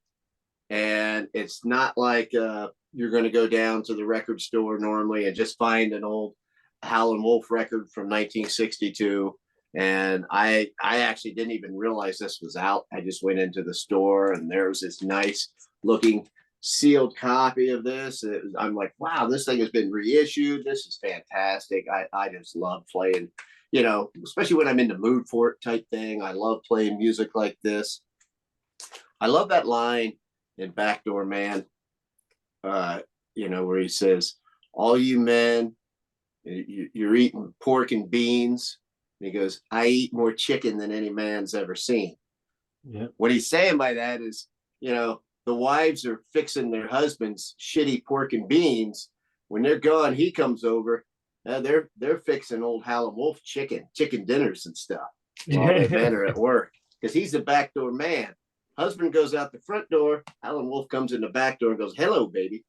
And it's not like you're going to go down to the record store normally and just find an old Howlin' Wolf record from 1962. And I actually didn't even realize this was out. I just went into the store and there was this nice looking sealed copy of this. I'm like, wow, this thing has been reissued. This is fantastic. I just love playing, especially when I'm in the mood for it type thing. I love playing music like this. I love that line in Backdoor Man, where he says, all you men, you're eating pork and beans. And he goes, I eat more chicken than any man's ever seen. Yeah. What he's saying by that is, the wives are fixing their husbands shitty pork and beans. When they're gone, he comes over. They're fixing old Howlin' Wolf chicken dinners and stuff while the men are at work, because he's the backdoor man. Husband goes out the front door. Howlin' Wolf comes in the back door and goes, hello, baby.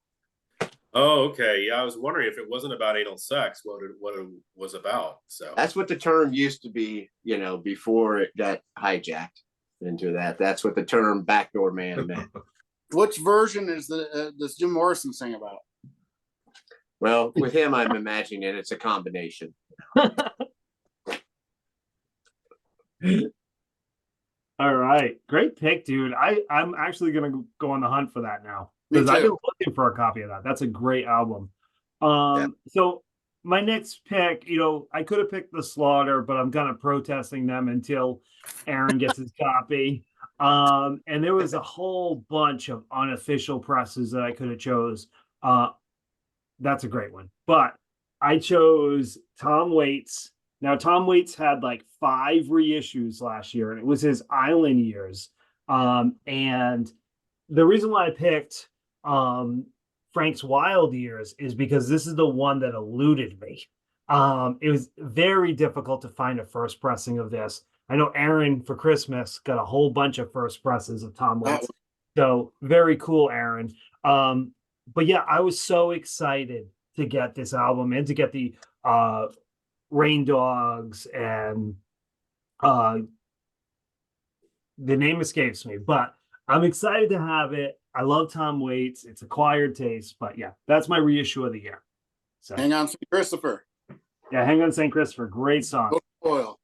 Oh, okay. Yeah, I was wondering if it wasn't about anal sex, what it was about. So that's what the term used to be, before it got hijacked into that. That's what the term backdoor man meant. Which version is does Jim Morrison sing about? Well, with him, I'm imagining it's a combination. All right, great pick, dude. I'm actually gonna go on the hunt for that now Me because I've been too. looking for a copy of that. That's a great album. Yeah. So my next pick, I could have picked the Slaughter, but I'm kind of protesting them until Aaron gets his copy. And there was a whole bunch of unofficial presses that I could have chose. That's a great one, but I chose Tom Waits. Now, Tom Waits had like 5 reissues last year, and it was his Island years. And the reason why I picked Frank's Wild years is because this is the one that eluded me. It was very difficult to find a first pressing of this. I know Aaron for Christmas got a whole bunch of first presses of Tom Waits. So very cool, Aaron. But yeah, I was so excited to get this album and to get the Rain Dogs and the name escapes me, but I'm excited to have it. I love Tom Waits. It's acquired taste, but yeah, that's my reissue of the year. So Hang on, St. Christopher. yeah, Hang on St. Christopher. Great song. Oil.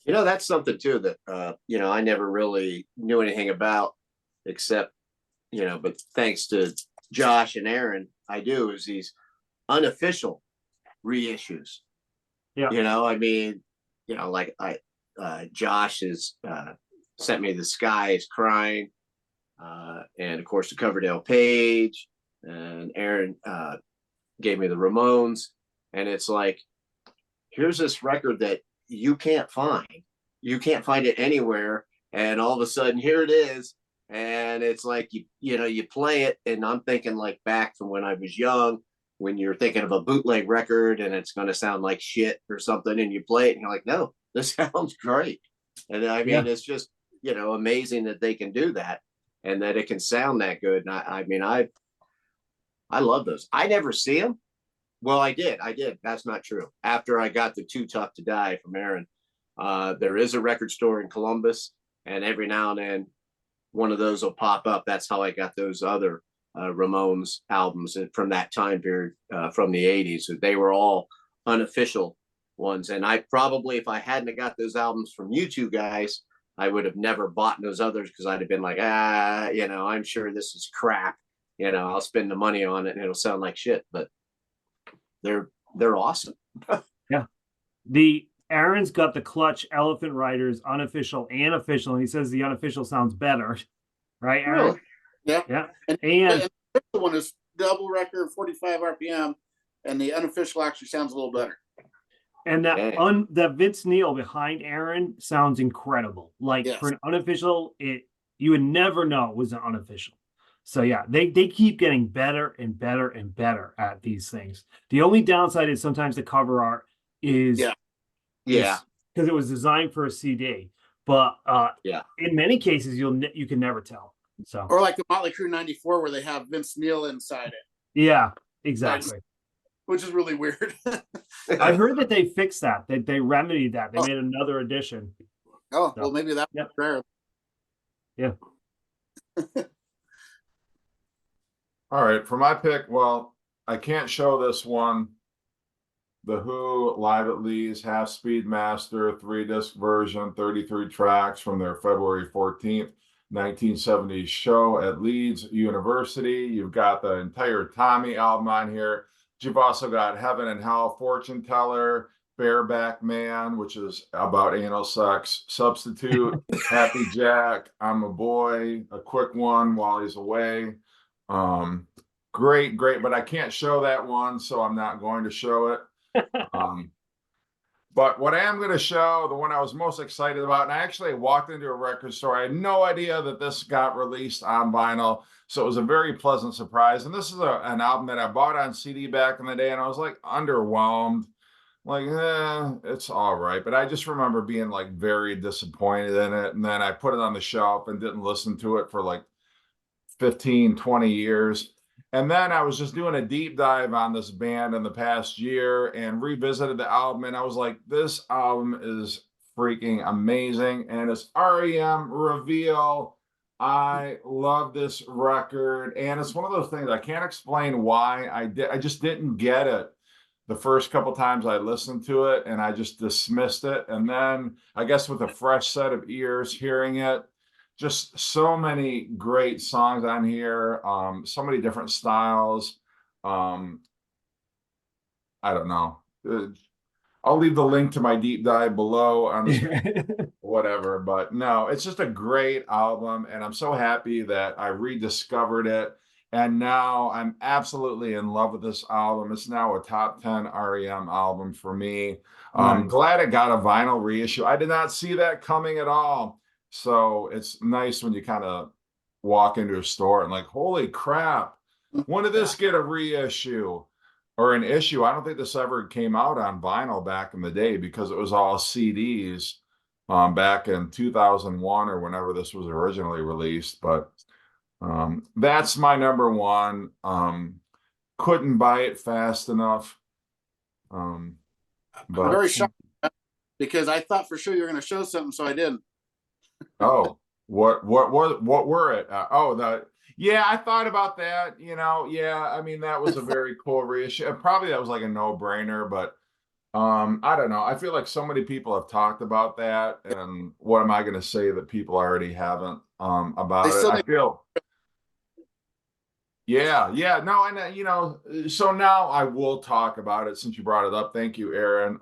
That's something too that I never really knew anything about, except but thanks to Josh and Aaron, I do, is these unofficial reissues. Yeah. Like Josh has sent me The Sky is Crying, and of course the Coverdale Page, and Aaron gave me the Ramones, and it's like, here's this record that you can't find it anywhere, and all of a sudden here it is. And it's like, you play it, and I'm thinking like back from when I was young, when you're thinking of a bootleg record and it's going to sound like shit or something, and you play it and you're like, no, this sounds great. And it's just, amazing that they can do that and that it can sound that good. And I love those. I never see them. Well, I did. That's not true. After I got the Too Tough to Die from Aaron, there is a record store in Columbus, and every now and then one of those will pop up. That's how I got those other Ramones albums from that time period, from the 80s. So they were all unofficial ones. And I probably, if I hadn't got those albums from you two guys, I would have never bought those others, because I'd have been like, I'm sure this is crap. I'll spend the money on it and it'll sound like shit. But they're awesome. Yeah. Aaron's got the Clutch Elephant Riders unofficial and official, and he says the unofficial sounds better, right, Aaron? Really? Yeah. Yeah. And the official one is double record, 45 RPM, and the unofficial actually sounds a little better. And that Vince Neil behind Aaron sounds incredible. Like, for an unofficial, you would never know it was an unofficial. So yeah, they keep getting better and better and better at these things. The only downside is sometimes the cover art is because it was designed for a CD, but in many cases you can never tell. So, or like the Motley Crue '94 where they have Vince Neil inside it. Yeah, exactly. Which is really weird. I heard that they fixed that. They remedied that. They made another edition. Oh, well, maybe that's rare. Yeah. All right, for my pick, well, I can't show this one. The Who Live at Lee's Half Speed Master 3-disc version, 33 tracks from their February 14th, 1970s show at Leeds University. You've got the entire Tommy album on here. You've also got Heaven and Hell, Fortune Teller, Bareback Man, which is about anal sex, Substitute, Happy Jack, I'm a Boy, A Quick One, While He's Away. Great, but I can't show that one, so I'm not going to show it. But what I am going to show, the one I was most excited about, and I actually walked into a record store. I had no idea that this got released on vinyl, so it was a very pleasant surprise. And this is an album that I bought on CD back in the day, and I was like underwhelmed. Like, it's all right. But I just remember being like very disappointed in it. And then I put it on the shelf and didn't listen to it for like 15, 20 years. And then I was just doing a deep dive on this band in the past year and revisited the album. And I was like, this album is freaking amazing. And it's REM Reveal I love this record, and it's one of those things I can't explain why I just didn't get it the first couple times I listened to it, and I just dismissed it. And then I guess with a fresh set of ears hearing it, just so many great songs on here, so many different styles. Um, I don't know. I'll leave the link to my deep dive below on this whatever, but no, it's just a great album, and I'm so happy that I rediscovered it, and now I'm absolutely in love with this album. It's now a top 10 REM album for me. Nice. Glad it got a vinyl reissue. I did not see that coming at all, so it's nice when you kind of walk into a store and like, holy crap, when did this get a reissue? Or an issue. I don't think this ever came out on vinyl back in the day because it was all CDs back in 2001 or whenever this was originally released. But that's my number one. Couldn't buy it fast enough. But I'm very shocked because I thought for sure you were going to show something, so I didn't. Oh, what were it? Yeah, I thought about that, yeah, I mean, that was a very cool reissue. And probably that was like a no-brainer, but I don't know. I feel like so many people have talked about that, and what am I going to say that people already haven't about it? I feel yeah, no, and so now I will talk about it since you brought it up. Thank you, Aaron.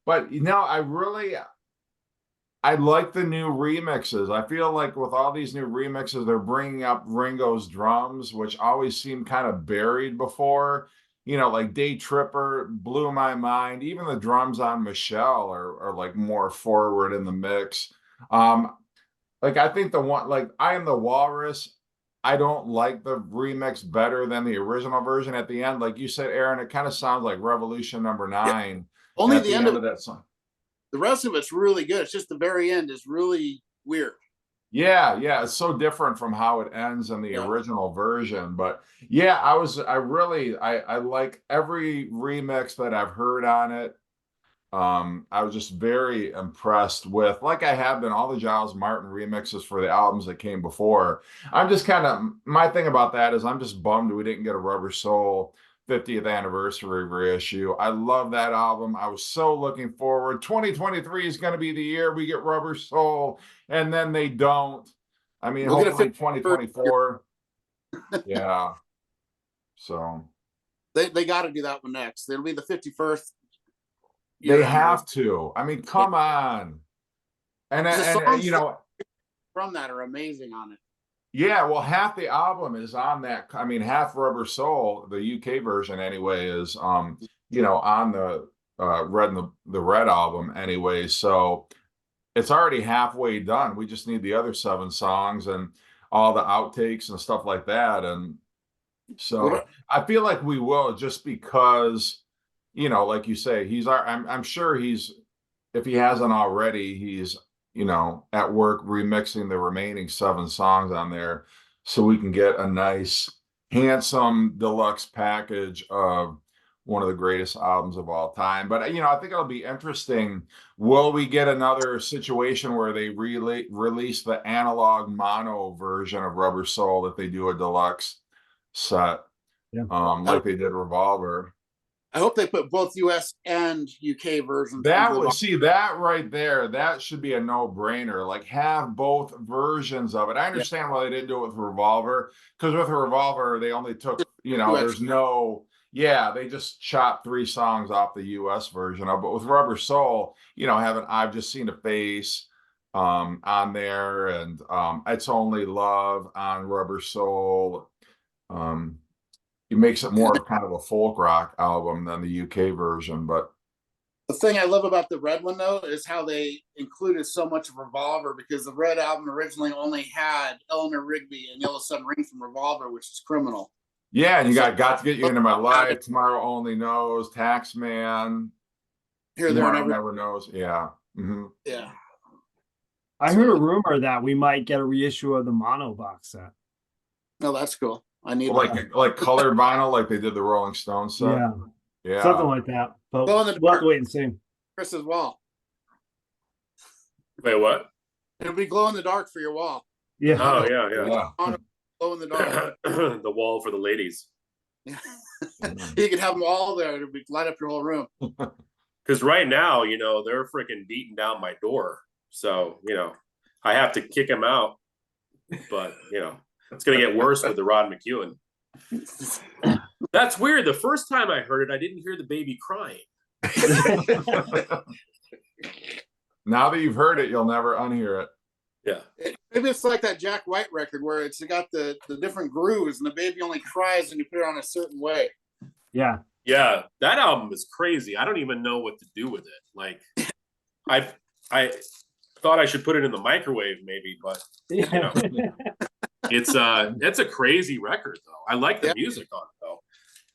But I like the new remixes. I feel like with all these new remixes, they're bringing up Ringo's drums, which always seemed kind of buried before. Like Day Tripper blew my mind. Even the drums on Michelle are like more forward in the mix. Like I think the one, like I Am the Walrus, I don't like the remix better than the original version at the end. Like you said, Aaron, it kind of sounds like Revolution number 9. Yeah. Only at the end of that song. The rest of it's really good. It's just the very end is really weird. Yeah, it's so different from how it ends in the original version. But yeah, I like every remix that I've heard on it. I was just very impressed with, like I have been, all the Giles Martin remixes for the albums that came before. My thing about that is I'm just bummed we didn't get a Rubber Soul 50th anniversary reissue. I love that album. I was so looking forward. 2023 is going to be the year we get Rubber Soul, and then they don't. I mean, hopefully 2024. Yeah. So they got to do that one next. It'll be the 51st. They have to. I mean, come on. And from that are amazing on it. Yeah, well, half the album is on that. I mean, half Rubber Soul, the UK version anyway, is on the Red album anyway. So it's already halfway done. We just need the other 7 songs and all the outtakes and stuff like that. And so I feel like we will, just because, like you say, I'm sure if he hasn't already, he's at work remixing the remaining 7 songs on there so we can get a nice, handsome deluxe package of one of the greatest albums of all time. But, I think it'll be interesting. Will we get another situation where they release the analog mono version of Rubber Soul if they do a deluxe set, like they did Revolver? I hope they put both US and UK versions. That right there, that should be a no-brainer. Like, have both versions of it. I understand why they didn't do it with Revolver, because with Revolver, they only took, they just chopped 3 songs off the US version of it. But with Rubber Soul, having I've Just Seen a Face on there, and It's Only Love on Rubber Soul. It makes it more of kind of a folk rock album than the UK version. But the thing I love about the Red one, though, is how they included so much of Revolver, because the Red album originally only had Eleanor Rigby and Yellow Submarine from Revolver, which is Criminal. Yeah, and you got to Get You Into My Life, Tomorrow Only Knows, Taxman, Here, There, and Never Knows. Yeah. Mm-hmm. Yeah. I heard a rumor that we might get a reissue of the mono box set. No, that's cool. I need like colored vinyl, like they did the Rolling Stones set. Yeah, something like that. But we'll have to wait and see. Chris's wall. Wait, what? It'll be glow in the dark for your wall. Yeah. Oh yeah, yeah. Yeah. Glow in the dark. The wall for the ladies. You could have them all there to light up your whole room. Because right now, they're freaking beating down my door. So, I have to kick them out. But, it's going to get worse with the Rod McEwen. That's weird. The first time I heard it, I didn't hear the baby crying. Now that you've heard it, you'll never unhear it. Yeah. Maybe it's like that Jack White record where it's got the different grooves and the baby only cries when you put it on a certain way. Yeah. Yeah. That album is crazy. I don't even know what to do with it. Like, I thought I should put it in the microwave maybe, but it's a crazy record though. I like the music on it though,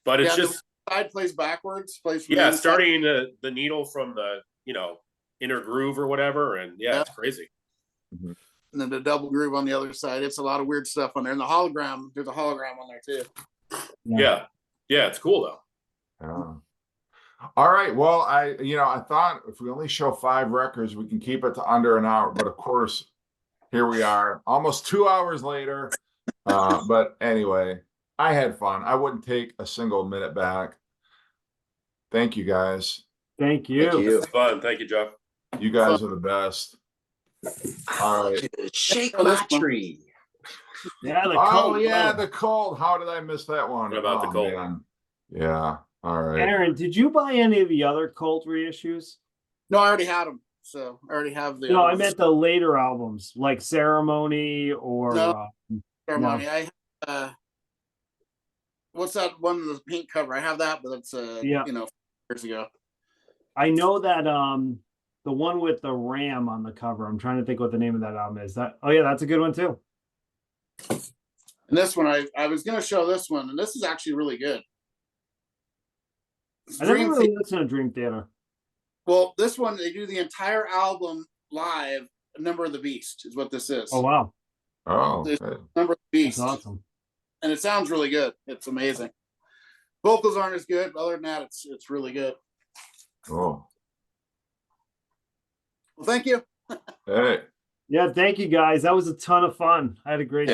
but it's just the side plays backwards, plays from starting the needle from the inner groove or whatever, and it's crazy. Mm-hmm. And then the double groove on the other side. It's a lot of weird stuff on there, and the hologram. There's a hologram on there too. Yeah, it's cool though. All right. Well, I thought if we only show 5 records, we can keep it to under an hour. But of course, here we are, almost 2 hours later. But anyway, I had fun. I wouldn't take a single minute back. Thank you, guys. Thank you. Thank you. It's fun. Thank you, Jeff. You guys are the best. All right. Shake my tree. Yeah. The cold. How did I miss that one? What about the cold? Man. Yeah. All right. Aaron, did you buy any of the other Cult reissues? No, I already had them. So I already have the. No, I meant the later albums, like Ceremony or Ceremony. No. I what's that one with the pink cover? I have that, but it's years ago. I know that the one with the ram on the cover. I'm trying to think what the name of that album is. That's a good one too. And this one, I was going to show this one, and this is actually really good. I never really listened to Dream Theater. Well, this one, they do the entire album live. Number of the Beast is what this is. Oh, wow. Oh, Number of the Beast. That's awesome. And it sounds really good. It's amazing. Vocals aren't as good, but other than that, it's really good. Oh. Well, thank you. Hey. Yeah, thank you guys. That was a ton of fun. I had a great